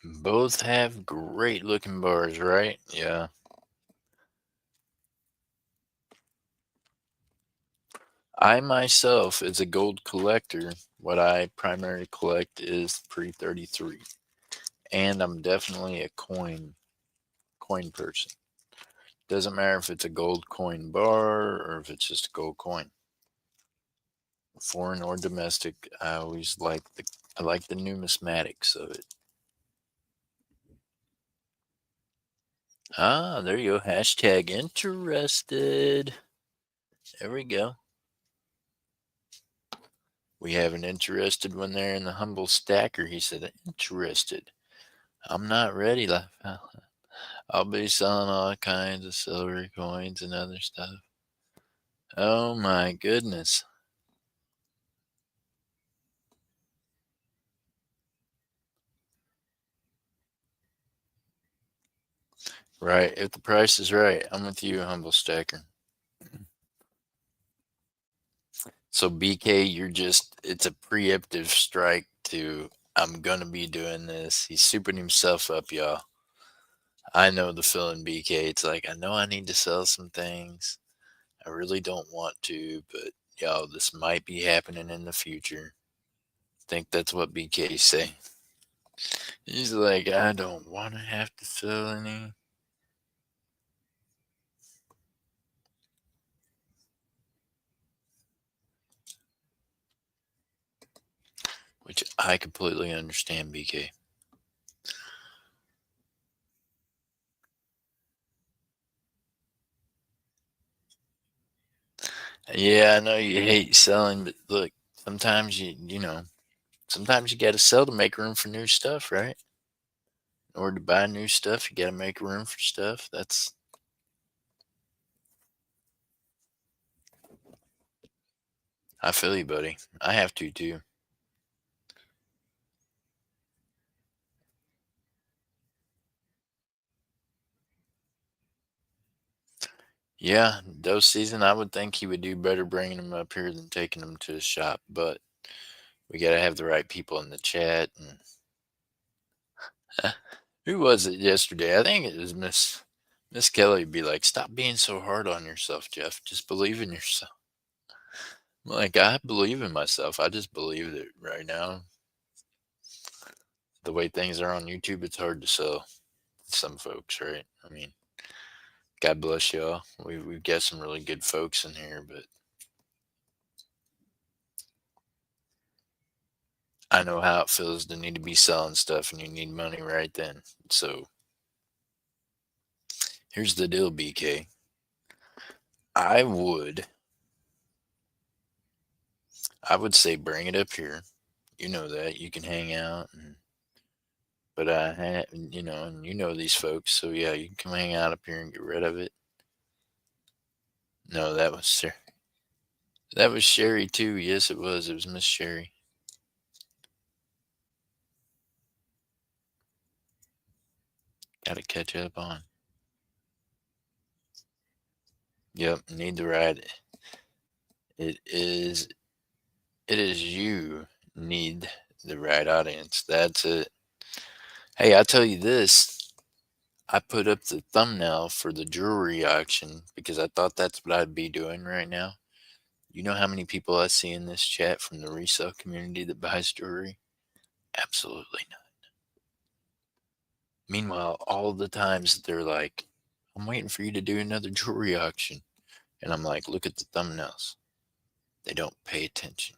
S1: Both have great looking bars, right? Yeah. I myself, as a gold collector, what I primarily collect is pre 33. And I'm definitely a coin person. Doesn't matter if it's a gold coin bar or if it's just a gold coin. Foreign or domestic, I like the numismatics of it. Ah, there you go. Hashtag interested. There we go. We have an interested one there in the humble stacker. He said, interested. I'm not ready. I'll be selling all kinds of silver coins and other stuff. Oh my goodness. Right. If the price is right, I'm with you, humble stacker. So BK, it's a preemptive strike to, I'm gonna be doing this. He's souping himself up, y'all. I know the feeling, BK. It's like, I know I need to sell some things. I really don't want to, but y'all, this might be happening in the future. Think that's what BK say. He's like, I don't want to have to sell any. Which I completely understand, BK. Yeah, I know you hate selling, but look, sometimes sometimes you got to sell to make room for new stuff, right? In order to buy new stuff, you got to make room for stuff. I feel you, buddy. I have to too. Yeah, those season, I would think he would do better bringing them up here than taking them to the shop, but we got to have the right people in the chat. And who was it yesterday? I think it was Miss Kelly. Be like, stop being so hard on yourself, Jeff. Just believe in yourself. I'm like, I believe in myself. I just believe that right now, the way things are on YouTube, it's hard to sell to some folks, right? I mean, God bless y'all. We've got some really good folks in here, but I know how it feels to need to be selling stuff and you need money right then. So here's the deal, BK. I would, I would say bring it up here. You know that you can hang out, but and you know these folks, so yeah, you can come hang out up here and get rid of it. No, that was Sherry too. Yes, it was. It was Miss Sherry. Got to catch up on. Yep, need the right. It is. It is you need the right audience. That's it. Hey, I tell you this. I put up the thumbnail for the jewelry auction because I thought that's what I'd be doing right now. You know how many people I see in this chat from the resale community that buys jewelry? Absolutely not. Meanwhile, all the times that they're like, I'm waiting for you to do another jewelry auction. And I'm like, look at the thumbnails. They don't pay attention.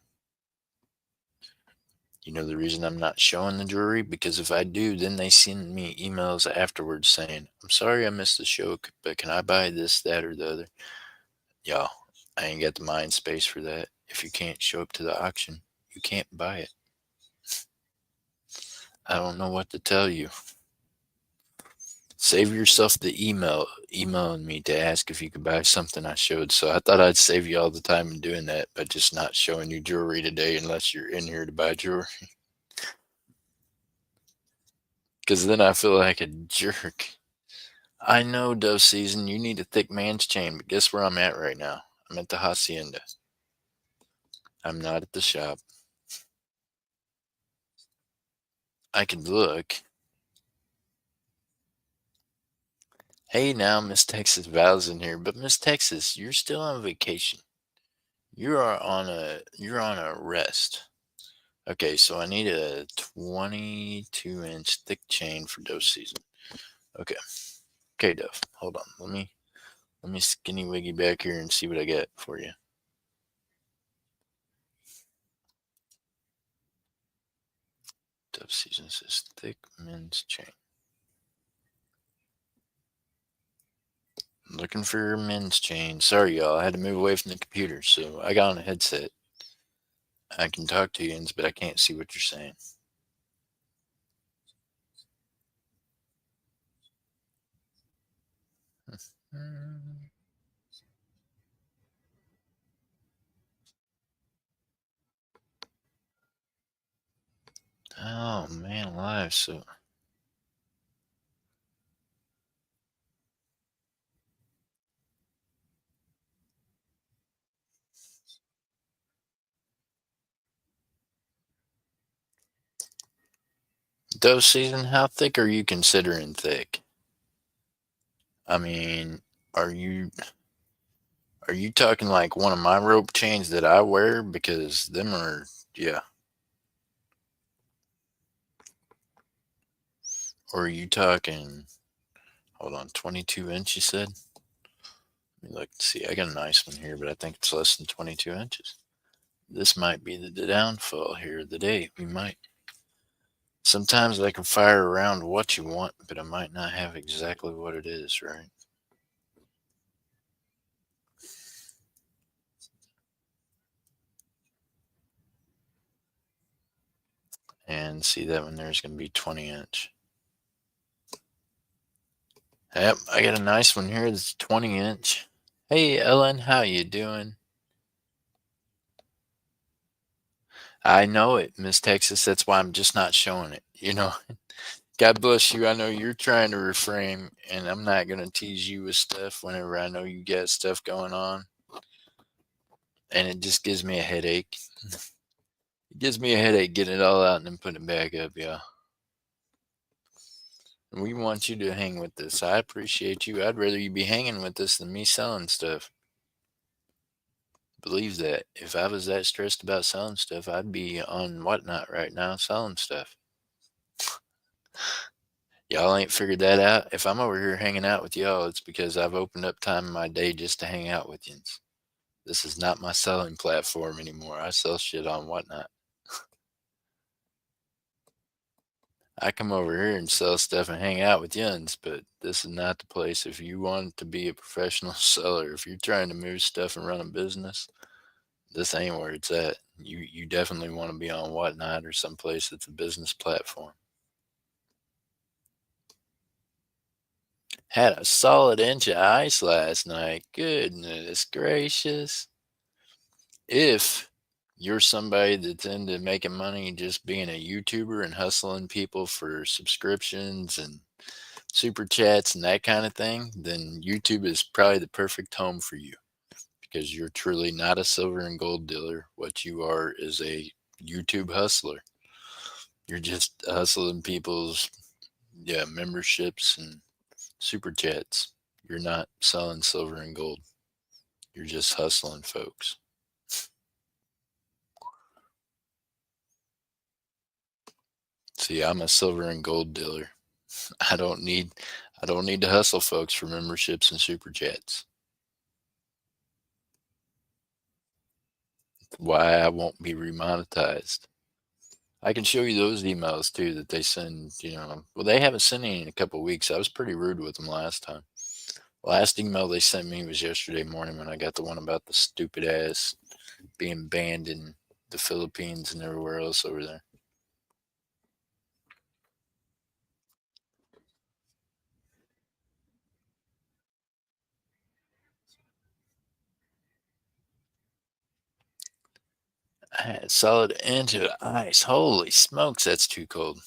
S1: You know the reason I'm not showing the jewelry? Because if I do, then they send me emails afterwards saying, I'm sorry I missed the show, but can I buy this, that, or the other? Y'all, I ain't got the mind space for that. If you can't show up to the auction, you can't buy it. I don't know what to tell you. Save yourself the emailing me to ask if you could buy something I showed. So I thought I'd save you all the time in doing that by just not showing you jewelry today unless you're in here to buy jewelry. Because then I feel like a jerk. I know, Dove Season, you need a thick man's chain, but guess where I'm at right now? I'm at the Hacienda. I'm not at the shop. I could look. Hey now, Miss Texas Val's in here, but Miss Texas, you're still on vacation. You're on a rest. Okay, so I need a 22-inch thick chain for Dove Season. Okay. Okay, Dove. Hold on. Let me skinny wiggy back here and see what I got for you. Dove Season says thick men's chain. Looking for a men's chain. Sorry, y'all. I had to move away from the computer, so I got on a headset. I can talk to you, but I can't see what you're saying. Oh man, alive. So Dove Season, how thick are you considering thick? I mean, are you talking like one of my rope chains that I wear? Because them are, yeah. Or are you talking, hold on, 22 inch, you said? Let me look, see, I got a nice one here, but I think it's less than 22 inches. This might be the downfall here of the day. We might. Sometimes I can fire around what you want, but I might not have exactly what it is, right? And see that one there's going to be 20 inch. Yep, I got a nice one here that's 20 inch. Hey Ellen, how you doing? I know it, Miss Texas. That's why I'm just not showing it. God bless you. I know you're trying to refrain, and I'm not going to tease you with stuff whenever I know you got stuff going on. And it just gives me a headache. It gives me a headache getting it all out and then putting it back up, yeah. We want you to hang with us. I appreciate you. I'd rather you be hanging with us than me selling stuff. Believe that. If I was that stressed about selling stuff, I'd be on Whatnot right now selling stuff. Y'all ain't figured that out. If I'm over here hanging out with y'all, it's because I've opened up time in my day just to hang out with you. This is not my selling platform anymore. I sell shit on Whatnot. I come over here and sell stuff and hang out with yuns, but this is not the place. If you want to be a professional seller, if you're trying to move stuff and run a business, this ain't where it's at. You definitely want to be on Whatnot or someplace that's a business platform. Had a solid inch of ice last night. Goodness gracious. If you're somebody that's into making money just being a YouTuber and hustling people for subscriptions and super chats and that kind of thing, then YouTube is probably the perfect home for you because you're truly not a silver and gold dealer. What you are is a YouTube hustler. You're just hustling people's memberships and super chats. You're not selling silver and gold. You're just hustling folks. See, I'm a silver and gold dealer. I don't need to hustle folks for memberships and super chats. Why I won't be remonetized. I can show you those emails too that they send, well, they haven't sent any in a couple weeks. I was pretty rude with them last time. Last email they sent me was yesterday morning when I got the one about the stupid ass being banned in the Philippines and everywhere else over there. I had solid into ice. Holy smokes, that's too cold.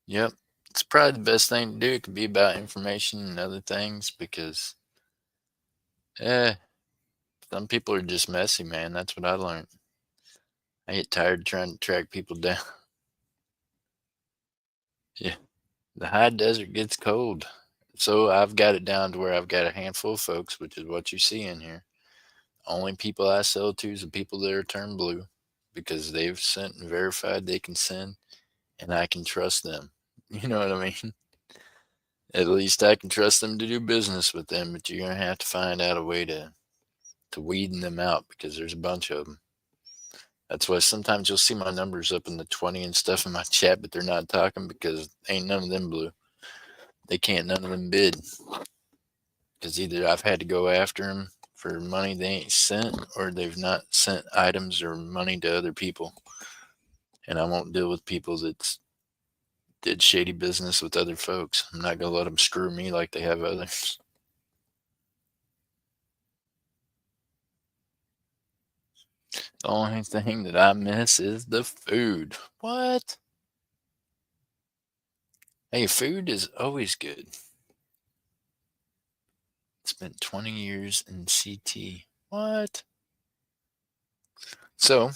S1: Yep. It's probably the best thing to do. It could be about information and other things because, eh, some people are just messy, man. That's what I learned. I get tired trying to track people down. Yeah. The high desert gets cold. So I've got it down to where I've got a handful of folks, which is what you see in here. Only people I sell to is the people that are turned blue because they've sent and verified they can send and I can trust them. You know what I mean? At least I can trust them to do business with them, but you're going to have to find out a way to weeding them out because there's a bunch of them. That's why sometimes you'll see my numbers up in the 20 and stuff in my chat, but they're not talking because ain't none of them blue. They can't none of them bid because either I've had to go after them for money they ain't sent or they've not sent items or money to other people. And I won't deal with people that did shady business with other folks. I'm not going to let them screw me like they have others. The only thing that I miss is the food. What? Hey, food is always good. Spent 20 years in CT. What? So,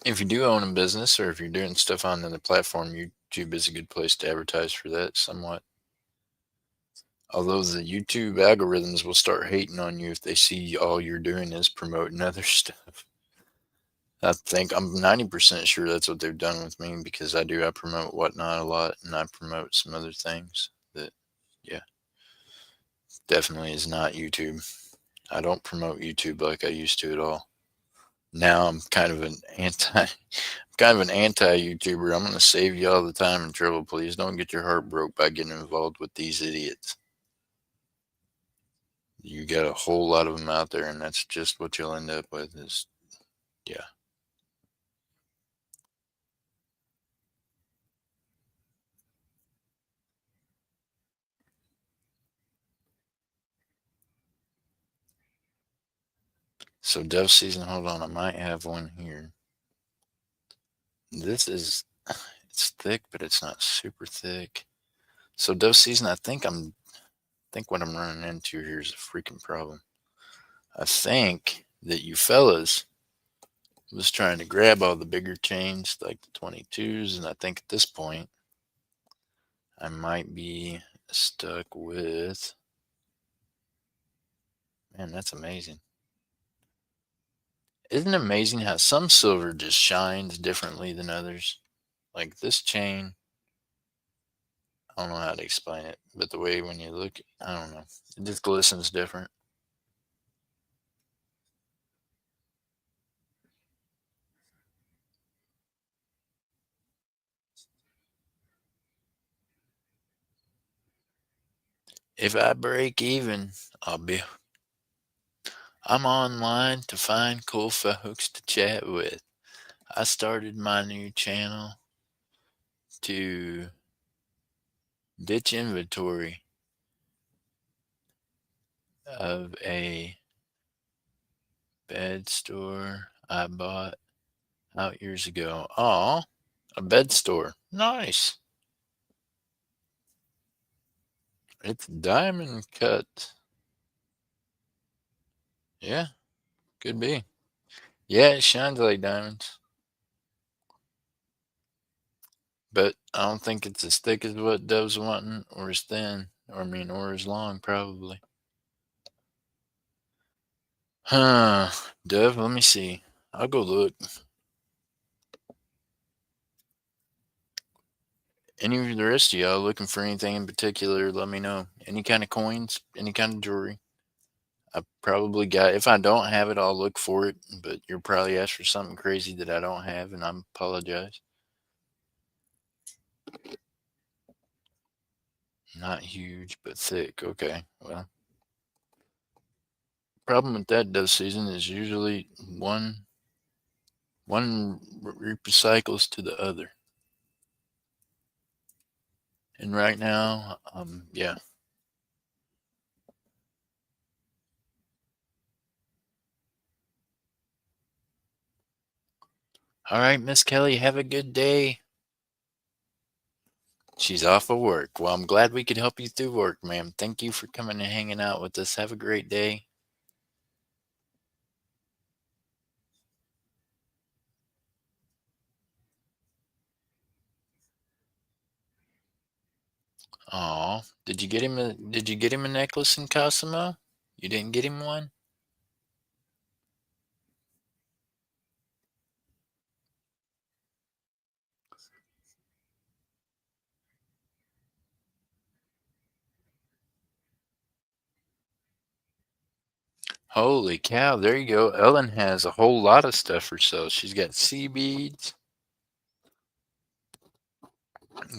S1: if you do own a business or if you're doing stuff on another platform, YouTube is a good place to advertise for that somewhat. Although the YouTube algorithms will start hating on you if they see all you're doing is promoting other stuff. I think I'm 90% sure that's what they've done with me because I promote Whatnot a lot and I promote some other things that, yeah, definitely is not YouTube. I don't promote YouTube like I used to at all. Now I'm kind of an anti YouTuber. I'm going to save you all the time and trouble. Please don't get your heart broke by getting involved with these idiots. You got a whole lot of them out there, and that's just what you'll end up with. Is yeah. So dove season. Hold on, I might have one here. This is it's thick, but it's not super thick. So dove season. I think what I'm running into here is a freaking problem. I think that you fellas was trying to grab all the bigger chains like the 22s, and I think at this point I might be stuck with. Man, that's amazing. Isn't it amazing how some silver just shines differently than others? Like this chain, I don't know how to explain it, but the way when you look, I don't know, it just glistens different. If I break even, I'll be. I'm online to find cool folks to chat with. I started my new channel to ditch inventory of a bed store I bought out years ago. Oh, a bed store. Nice. It's diamond cut. Yeah, could be. Yeah, it shines like diamonds. But I don't think it's as thick as what Dove's wanting, or as thin, or as long, probably. Huh. Dove, let me see. I'll go look. Any of the rest of y'all looking for anything in particular, let me know. Any kind of coins, any kind of jewelry. I probably got, if I don't have it, I'll look for it, but you'll probably ask for something crazy that I don't have, and I apologize. Not huge, but thick. Okay. Well, problem with that dust season is usually one recycles to the other. And right now, yeah. All right, Miss Kelly, have a good day. She's off of work. Well, I'm glad we could help you through work, ma'am. Thank you for coming and hanging out with us. Have a great day. Aw, did you get him a necklace in Cosimo? You didn't get him one? Holy cow, there you go. Ellen has a whole lot of stuff for sale. She's got sea beads,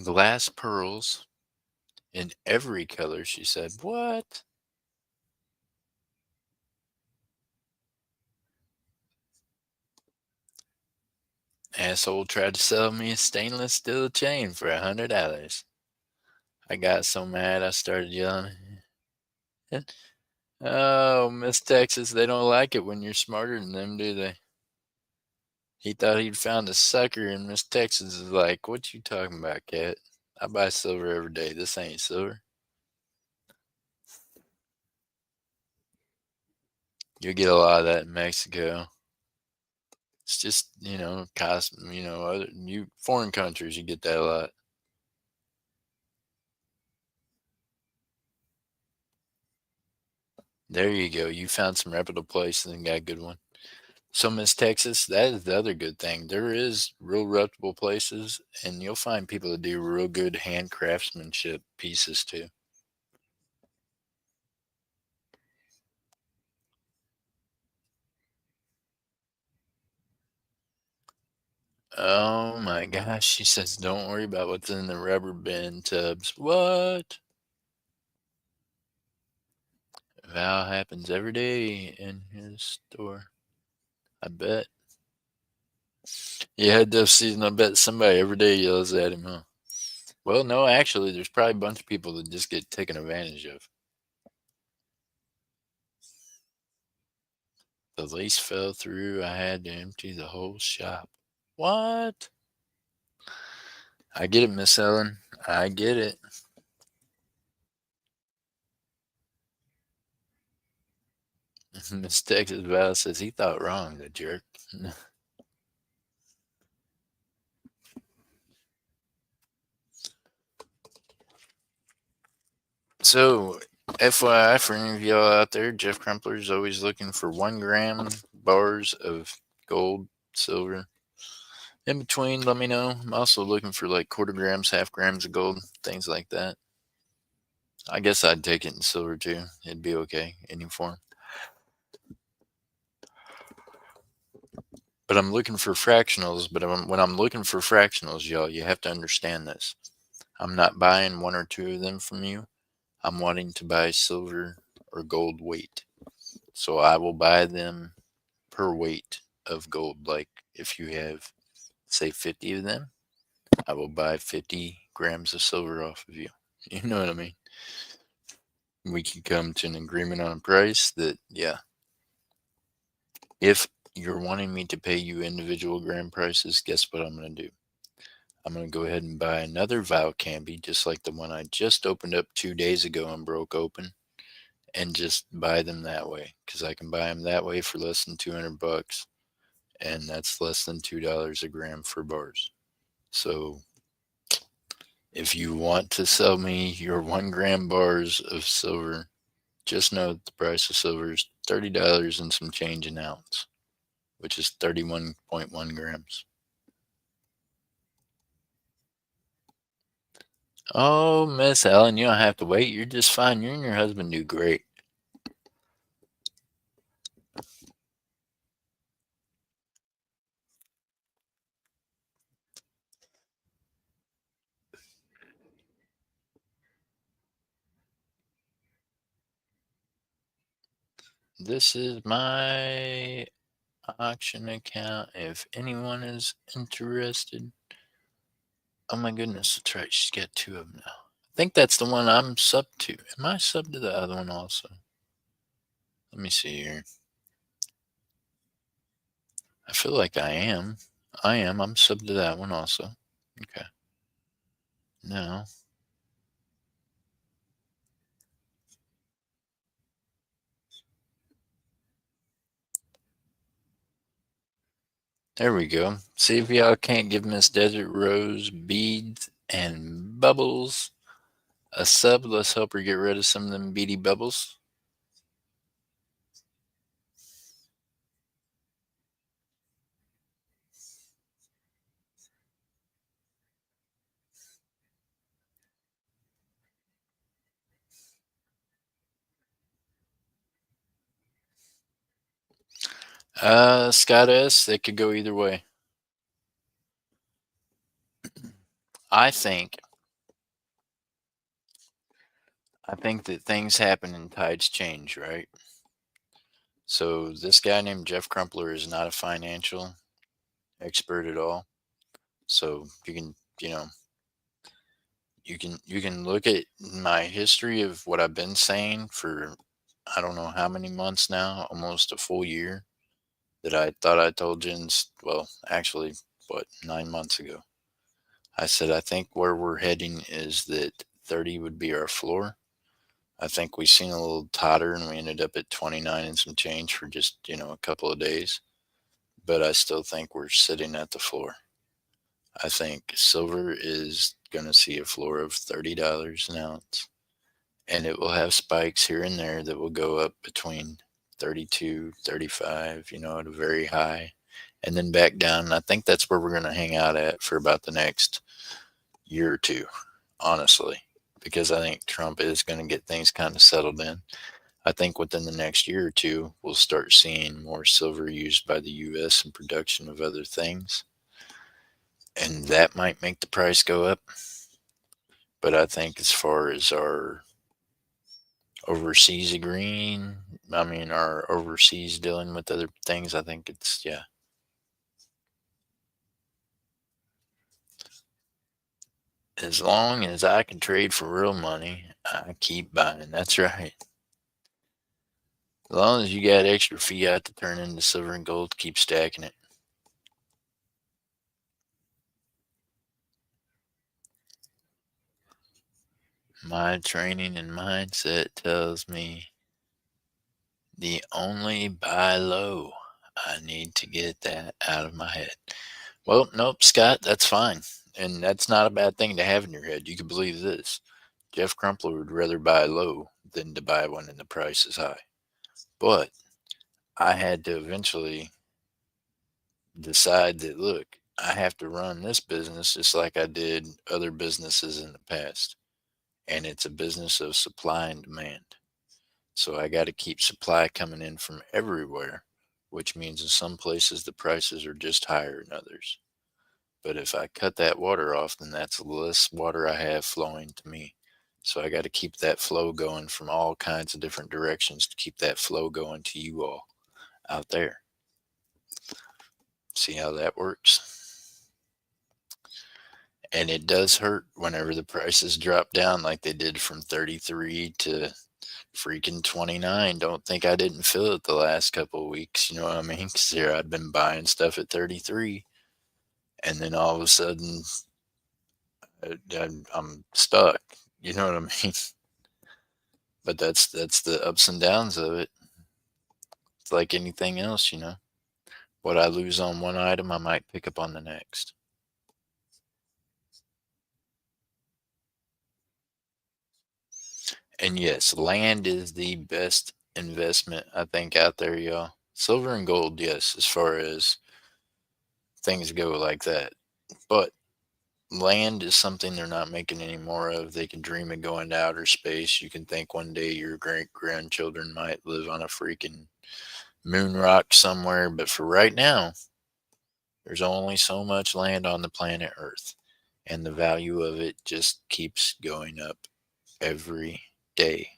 S1: glass pearls in every color, she said. What? Asshole tried to sell me a stainless steel chain for $100. I got so mad I started yelling. Oh, Miss Texas, they don't like it when you're smarter than them, do they? He thought he'd found a sucker, and Miss Texas is like, "What you talking about, cat? I buy silver every day. This ain't silver." You'll get a lot of that in Mexico. It's just, cost, other foreign countries, you get that a lot. There you go. You found some reputable place and got a good one. So, Miss Texas, that is the other good thing. There is real reputable places, and you'll find people that do real good hand craftsmanship pieces too. Oh my gosh, she says, don't worry about what's in the rubber bin tubs. What? Val happens every day in his store. I bet. Yeah, dove season. I bet somebody every day yells at him, huh? Well, no, actually, there's probably a bunch of people that just get taken advantage of. The lace fell through. I had to empty the whole shop. What? I get it, Miss Ellen. I get it. Miss Texas Val says he thought wrong, the jerk. So, FYI, for any of y'all out there, Jeff Crumpler is always looking for 1 gram bars of gold, silver. In between, let me know. I'm also looking for like quarter grams, half grams of gold, things like that. I guess I'd take it in silver too. It'd be okay, any form. But I'm looking for fractionals. But when I'm looking for fractionals, y'all, you have to understand this. I'm not buying one or two of them from you. I'm wanting to buy silver or gold weight. So I will buy them per weight of gold. Like if you have, say, 50 of them, I will buy 50 grams of silver off of you. You know what I mean? We can come to an agreement on a price that, yeah, if you're wanting me to pay you individual gram prices, guess what I'm going to do? I'm going to go ahead and buy another Val Canby, just like the one I just opened up 2 days ago and broke open, and just buy them that way because I can buy them that way for less than $200, and that's less than $2 a gram for bars. So if you want to sell me your 1 gram bars of silver, just know that the price of silver is $30 and some change an ounce, which is 31.1 grams. Oh, Miss Ellen, you don't have to wait. You're just fine. You and your husband do great. This is my auction account if anyone is interested. Oh my goodness, that's right. She's got two of them now. I think that's the one I'm sub to. Am I sub to the other one also? Let me see here. I feel like I am. I am. I'm sub to that one also. Okay. Now, there we go. See if y'all can't give Miss Desert Rose beads and bubbles a sub. Let's help her get rid of some of them beady bubbles. Scott S. They could go either way. I think. I think that things happen and tides change, right? So this guy named Jeff Crumpler is not a financial expert at all. So you can, you can look at my history of what I've been saying for I don't know how many months now, almost a full year that I thought I told you. Well, actually, what 9 months ago, I said I think where we're heading is that 30 would be our floor. I think we seen a little totter and we ended up at 29 and some change for just a couple of days. But I still think we're sitting at the floor. I think silver is going to see a floor of $30 an ounce, and it will have spikes here and there that will go up between 32, 35, at a very high, and then back down. And I think that's where we're going to hang out at for about the next year or two, honestly, because I think Trump is going to get things kind of settled in. I think within the next year or two, we'll start seeing more silver used by the U.S. in production of other things, and that might make the price go up. But I think as far as our overseas agreeing, I mean, our overseas dealing with other things, I think it's, yeah. As long as I can trade for real money, I keep buying. That's right. As long as you got extra fiat to turn into silver and gold, keep stacking it. My training and mindset tells me the only buy low. I need to get that out of my head. Well, nope, Scott, that's fine. And that's not a bad thing to have in your head. You can believe this. Jeff Crumpler would rather buy low than to buy when the price is high. But I had to eventually decide that, look, I have to run this business just like I did other businesses in the past. And it's a business of supply and demand. So I got to keep supply coming in from everywhere, which means in some places the prices are just higher than others. But if I cut that water off, then that's less water I have flowing to me. So I got to keep that flow going from all kinds of different directions to keep that flow going to you all out there. See how that works? And it does hurt whenever the prices drop down like they did from 33 to freaking 29. Don't think I didn't feel it the last couple of weeks. You know what I mean? Because here I'd been buying stuff at 33, and then all of a sudden I'm stuck. You know what I mean? But that's the ups and downs of it. It's like anything else. What I lose on one item, I might pick up on the next. And yes, land is the best investment I think out there, y'all. Silver and gold, yes, as far as things go like that. But land is something they're not making any more of. They can dream of going to outer space. You can think one day your great grandchildren might live on a freaking moon rock somewhere, but for right now, there's only so much land on the planet Earth, and the value of it just keeps going up every day.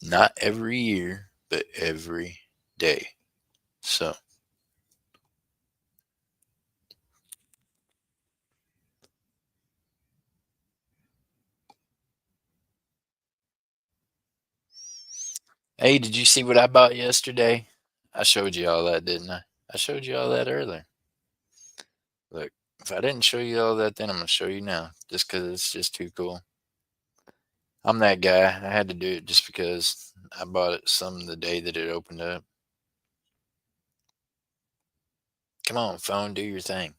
S1: Not every year, but every day. So, hey, did you see what I bought yesterday? I showed you all that, didn't I? I showed you all that earlier. Look, if I didn't show you all that then, I'm going to show you now just because it's just too cool. I'm that guy. I had to do it just because I bought it some the day that it opened up. Come on, phone, do your thing.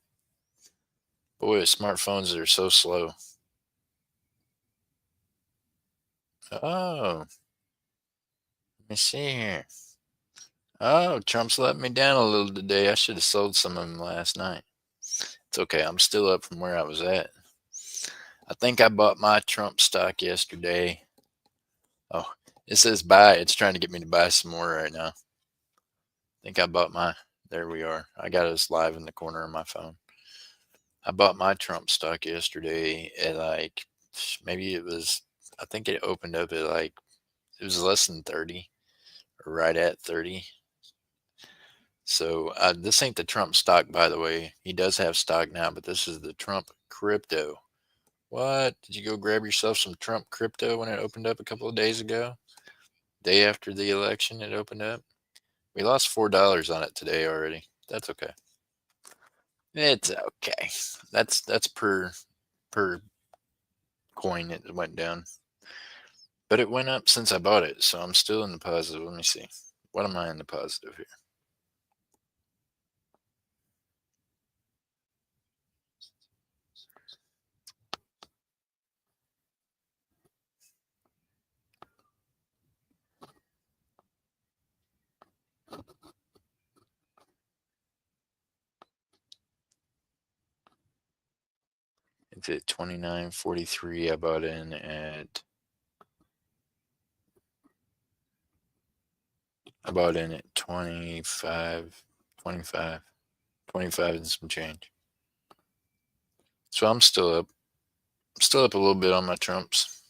S1: Boy, smartphones are so slow. Oh, let me see here. Oh, Trump's let me down a little today. I should have sold some of them last night. It's okay. I'm still up from where I was at. I think I bought my Trump stock yesterday. Oh, it says buy. It's trying to get me to buy some more right now. I think I bought my. There we are. I got us live in the corner of my phone. I bought my Trump stock yesterday at like maybe it was. I think it opened up at like it was less than 30 or right at 30. So this ain't the Trump stock, by the way. He does have stock now, but this is the Trump crypto. What? Did you go grab yourself some Trump crypto when it opened up a couple of days ago? Day after the election, it opened up. We lost $4 on it today already. That's okay. It's okay. That's per coin it went down, but it went up since I bought it, so I'm still in the positive. Let me see. What am I in the positive here? It's at 29.43. I bought in at 25, 25, 25 and some change. So I'm still up. Still up a little bit on my Trumps.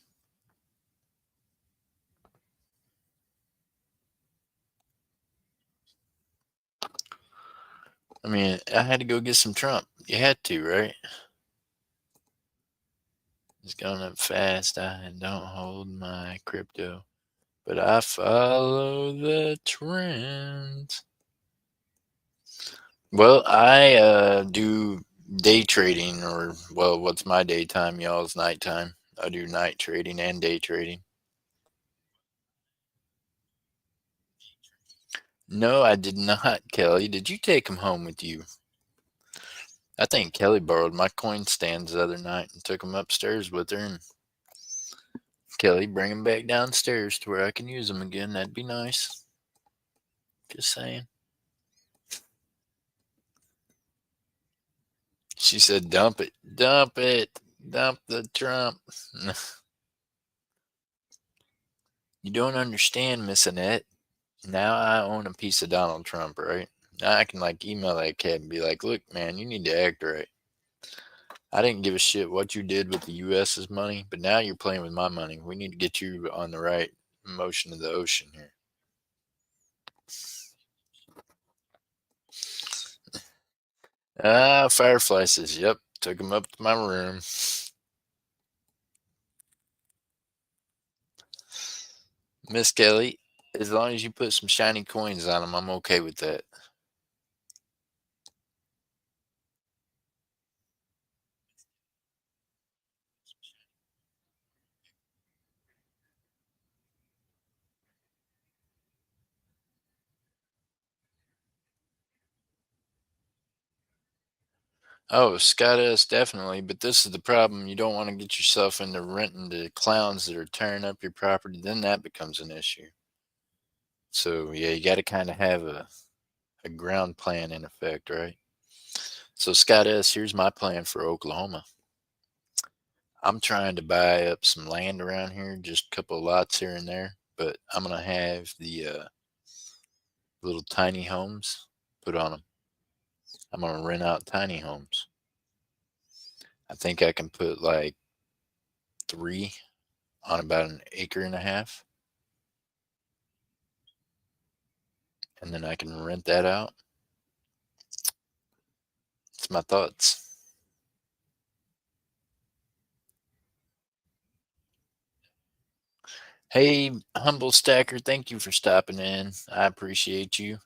S1: I mean, I had to go get some Trump. You had to, right? It's going up fast. I don't hold my crypto, but I follow the trends. Well, I do day trading, or well, what's my daytime? Y'all's nighttime. I do night trading and day trading. No, I did not, Kelly. Did you take him home with you? I think Kelly borrowed my coin stands the other night and took them upstairs with her. And Kelly, bring them back downstairs to where I can use them again. That'd be nice. Just saying. She said, dump it, dump it, dump the Trump. You don't understand, Miss Annette. Now I own a piece of Donald Trump, right? Now I can like email that cat and be like, look, man, you need to act right. I didn't give a shit what you did with the US's money, but now you're playing with my money. We need to get you on the right motion of the ocean here. Ah, Firefly says, yep, took him up to my room. Miss Kelly, as long as you put some shiny coins on them, I'm okay with that. Oh, Stardust, definitely. But this is the problem. You don't want to get yourself into renting to clowns that are tearing up your property. Then that becomes an issue. So, yeah, you got to kind of have a ground plan in effect, right? So, Scott S., here's my plan for Oklahoma. I'm trying to buy up some land around here, just a couple of lots here and there, but I'm going to have the little tiny homes put on them. I'm going to rent out tiny homes. I think I can put like 3 on about an acre and a half, and then I can rent that out. It's my thoughts. Hey, Humble Stacker, thank you for stopping in. I appreciate you.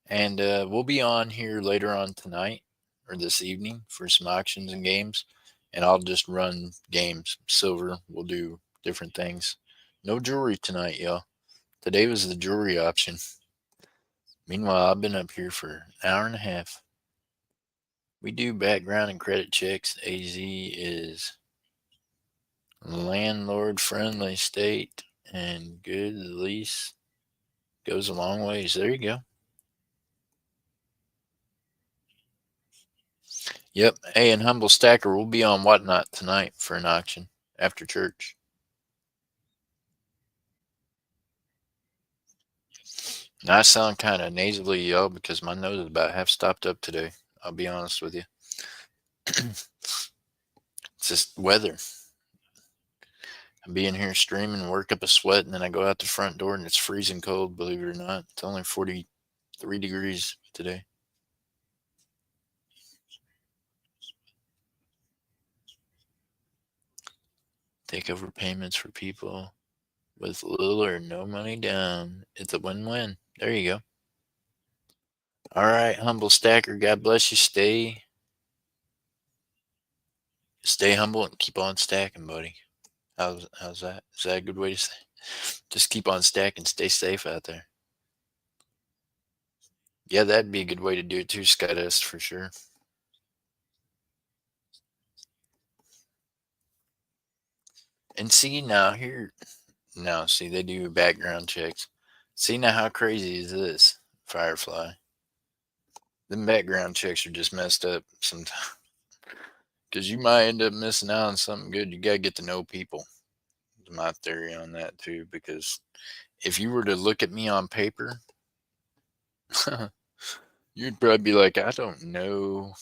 S1: And we'll be on here later on tonight or this evening for some auctions and games. And I'll just run games. Silver, we'll do different things. No jewelry tonight, y'all. Today was the jewelry option. Meanwhile, I've been up here for an hour and a half. We do background and credit checks. AZ is landlord friendly state and good lease goes a long ways. There you go. Yep. Hey, and Humble Stacker, we'll be on Whatnot tonight for an auction after church. Now, I sound kind of nasally, y'all, because my nose is about half stopped up today. I'll be honest with you. It's just weather. I be in here streaming, work up a sweat, and then I go out the front door and it's freezing cold, believe it or not. It's only 43 degrees today. Take over payments for people with little or no money down. It's a win-win. There you go. All right, Humble Stacker, God bless you. Stay humble and keep on stacking, buddy. How's that? Is that a good way to say? Just keep on stacking, stay safe out there. Yeah, that'd be a good way to do it too, Skydust, for sure. And see see they do background checks. See now how crazy is this, Firefly? Them background checks are just messed up sometimes. Because you might end up missing out on something good. You gotta get to know people. Is my theory on that too. Because if you were to look at me on paper, you'd probably be like, I don't know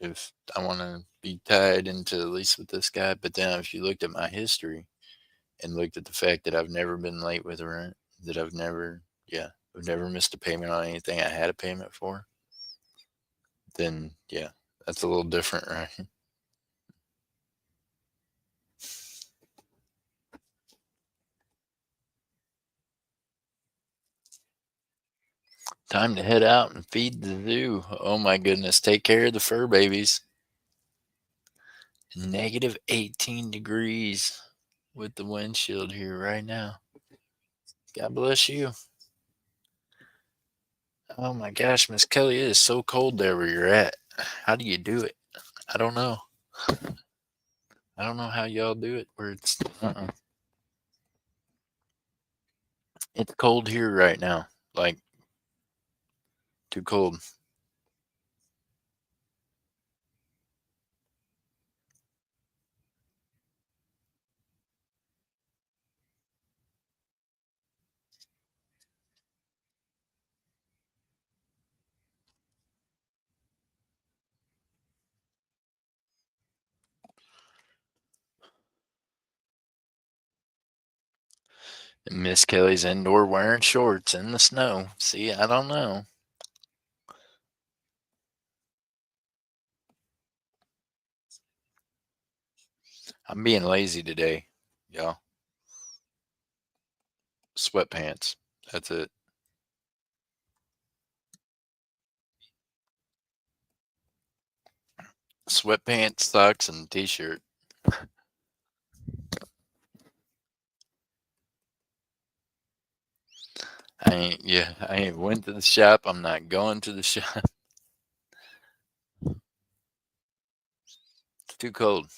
S1: if I want to be tied into a lease with this guy. But then if you looked at my history and looked at the fact that I've never been late with rent, that I've never missed a payment on anything I had a payment for, then yeah, that's a little different, right? Time to head out and feed the zoo. Oh my goodness, take care of the fur babies. Negative 18 degrees with the windshield here right now. God bless you. Oh my gosh, Miss Kelly, it is so cold there where you're at. How do you do it? I don't know. I don't know how y'all do it where it's cold here right now. Like too cold. And Miss Kelly's indoor wearing shorts in the snow. See, I don't know. I'm being lazy today, y'all. Sweatpants. That's it. Sweatpants, socks, and t-shirt. I ain't went to the shop. I'm not going to the shop. It's too cold.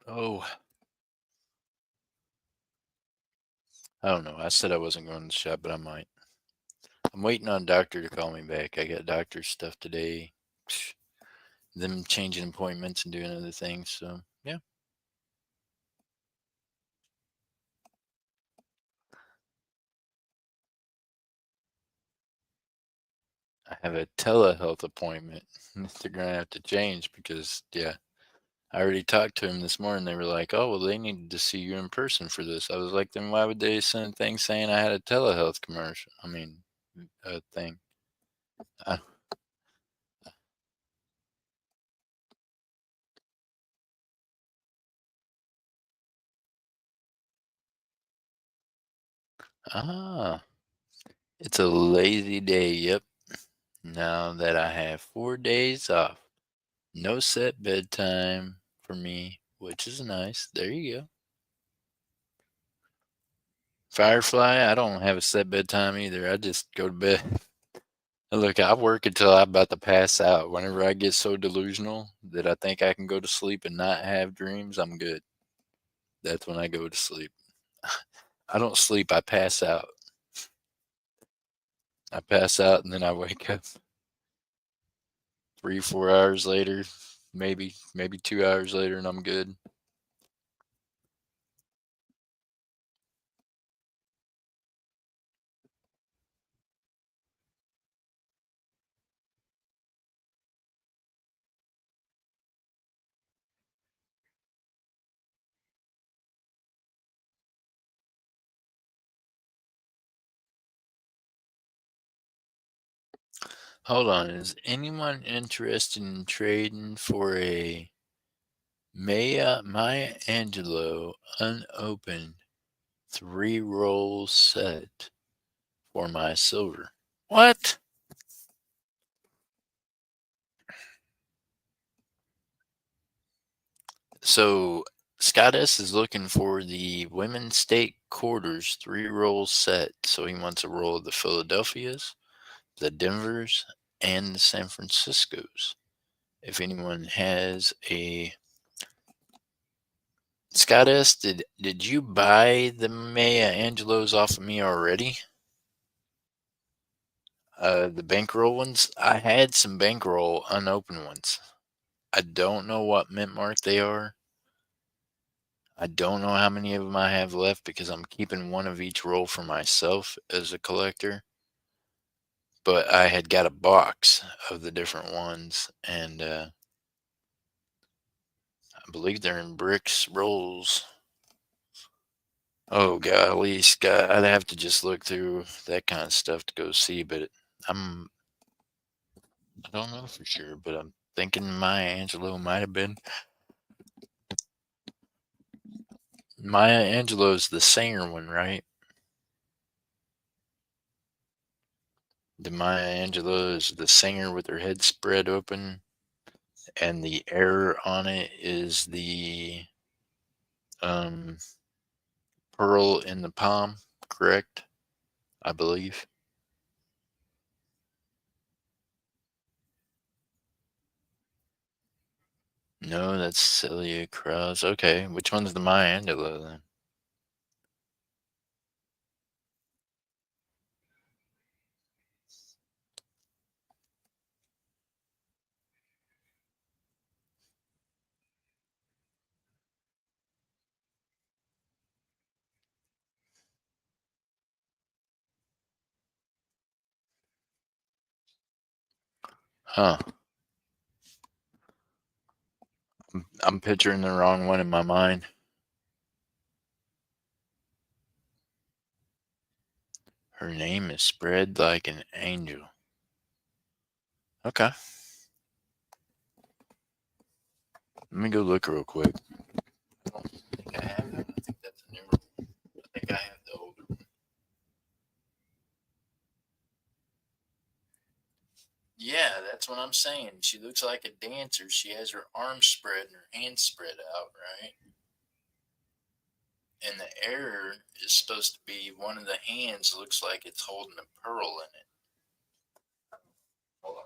S1: Oh, I don't know. I said I wasn't going to the shop, but I might. I'm waiting on doctor to call me back. I got doctor stuff today. Psh, them changing appointments and doing other things. So yeah, I have a telehealth appointment. They're gonna have to change because yeah, I already talked to him this morning. They were like, "Oh, well, they needed to see you in person for this." I was like, "Then why would they send a thing saying I had a telehealth commercial? I mean, a thing." Uh, ah, it's a lazy day. Yep. Now that I have 4 days off, no set bedtime for me, which is nice. There you go. Firefly, I don't have a set bedtime either. I just go to bed. Look, I work until I'm about to pass out. Whenever I get so delusional that I think I can go to sleep and not have dreams, I'm good. That's when I go to sleep. I don't sleep, I pass out. I pass out and then I wake up 3, 4 hours later, maybe 2 hours later, and I'm good. Hold on, is anyone interested in trading for a Maya Angelou unopened 3-roll set for my silver? What? So Scott S is looking for the women's state quarters 3-roll set. So he wants a roll of the Philadelphias, the Denvers, and the San Franciscos. If anyone has a Scott S, did you buy the Maya Angelos off of me already? The bankroll ones? I had some bankroll unopened ones. I don't know what mint mark they are. I don't know how many of them I have left because I'm keeping one of each roll for myself as a collector. But I had got a box of the different ones, and I believe they're in bricks rolls. Oh, golly, Scott, I'd have to just look through that kind of stuff to go see, but I'm I don't know for sure, but I'm thinking Maya Angelou might have been. Maya Angelou's the singer one, right? The Maya Angelou is the singer with her head spread open, and the error on it is the um, pearl in the palm, correct? I believe. No, that's Celia Cruz. Okay, which one's the Maya Angelou then? Huh. I'm picturing the wrong one in my mind. Her name is spread like an angel. Okay, let me go look real quick. I don't think I have that. I think that's a newer one. I think I have the older one. Yeah, that's what I'm saying. She looks like a dancer. She has her arms spread and her hands spread out, right? And the error is supposed to be one of the hands looks like it's holding a pearl in it. Hold on.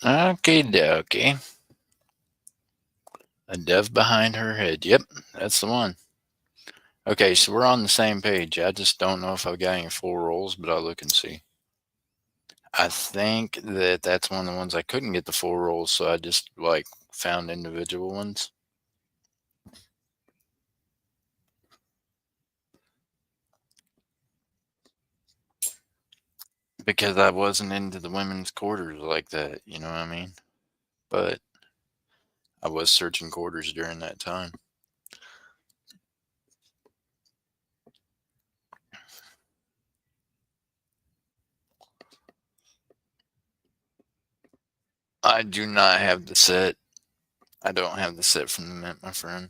S1: Okay, dokie. A dove behind her head. Yep, that's the one. Okay, so we're on the same page. I just don't know if I've got any full rolls, but I'll look and see. I think that that's one of the ones I couldn't get the full rolls, so I just found individual ones. Because I wasn't into the women's quarters like that, you know what I mean? But I was searching quarters during that time. I do not have the set. I don't have the set from the mint, my friend.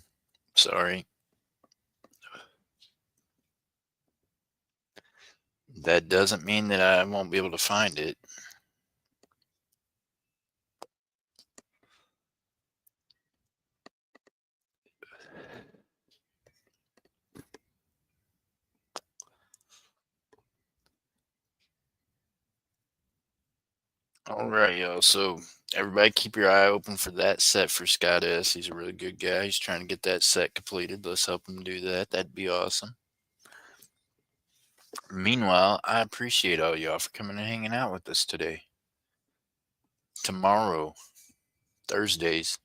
S1: Sorry. That doesn't mean that I won't be able to find it. All right, y'all. So everybody keep your eye open for that set for Scott S. He's a really good guy. He's trying to get that set completed. Let's help him do that. That'd be awesome. Meanwhile, I appreciate all y'all for coming and hanging out with us today. Tomorrow, Thursdays,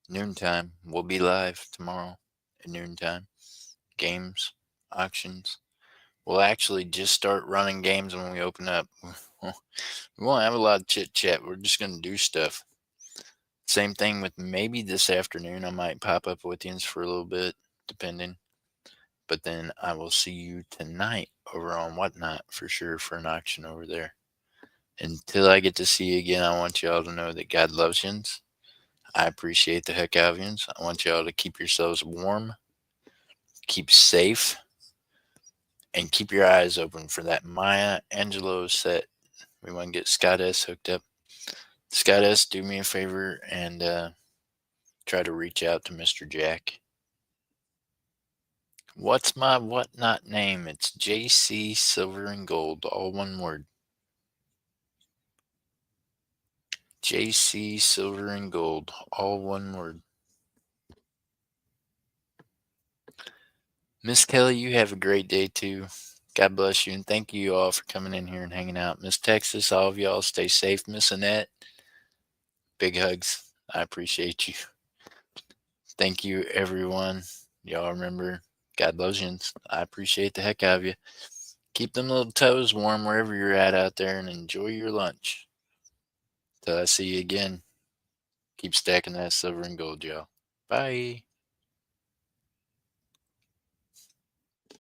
S1: noontime, we'll be live tomorrow at noontime. Games, auctions. We'll actually just start running games when we open up. We won't have a lot of chit chat. We're just going to do stuff. Same thing with maybe this afternoon. I might pop up with you for a little bit, depending. But then I will see you tonight over on Whatnot for sure for an auction over there. Until I get to see you again, I want y'all to know that God loves yous. I appreciate the heck out of yous. I want y'all to keep yourselves warm, keep safe, and keep your eyes open for that Maya Angelou set. We want to get Scott S hooked up. Scott S, do me a favor and try to reach out to Mr. Jack. What's my Whatnot name? It's JC Silver and Gold, all one word. JC Silver and Gold, all one word. Miss Kelly, you have a great day too. God bless you, and thank you all for coming in here and hanging out. Miss Texas, all of y'all stay safe. Miss Annette, big hugs. I appreciate you. Thank you, everyone. Y'all remember, God loves you. I appreciate the heck out of you. Keep them little toes warm wherever you're at out there and enjoy your lunch. Till I see you again, keep stacking that silver and gold, y'all. Bye.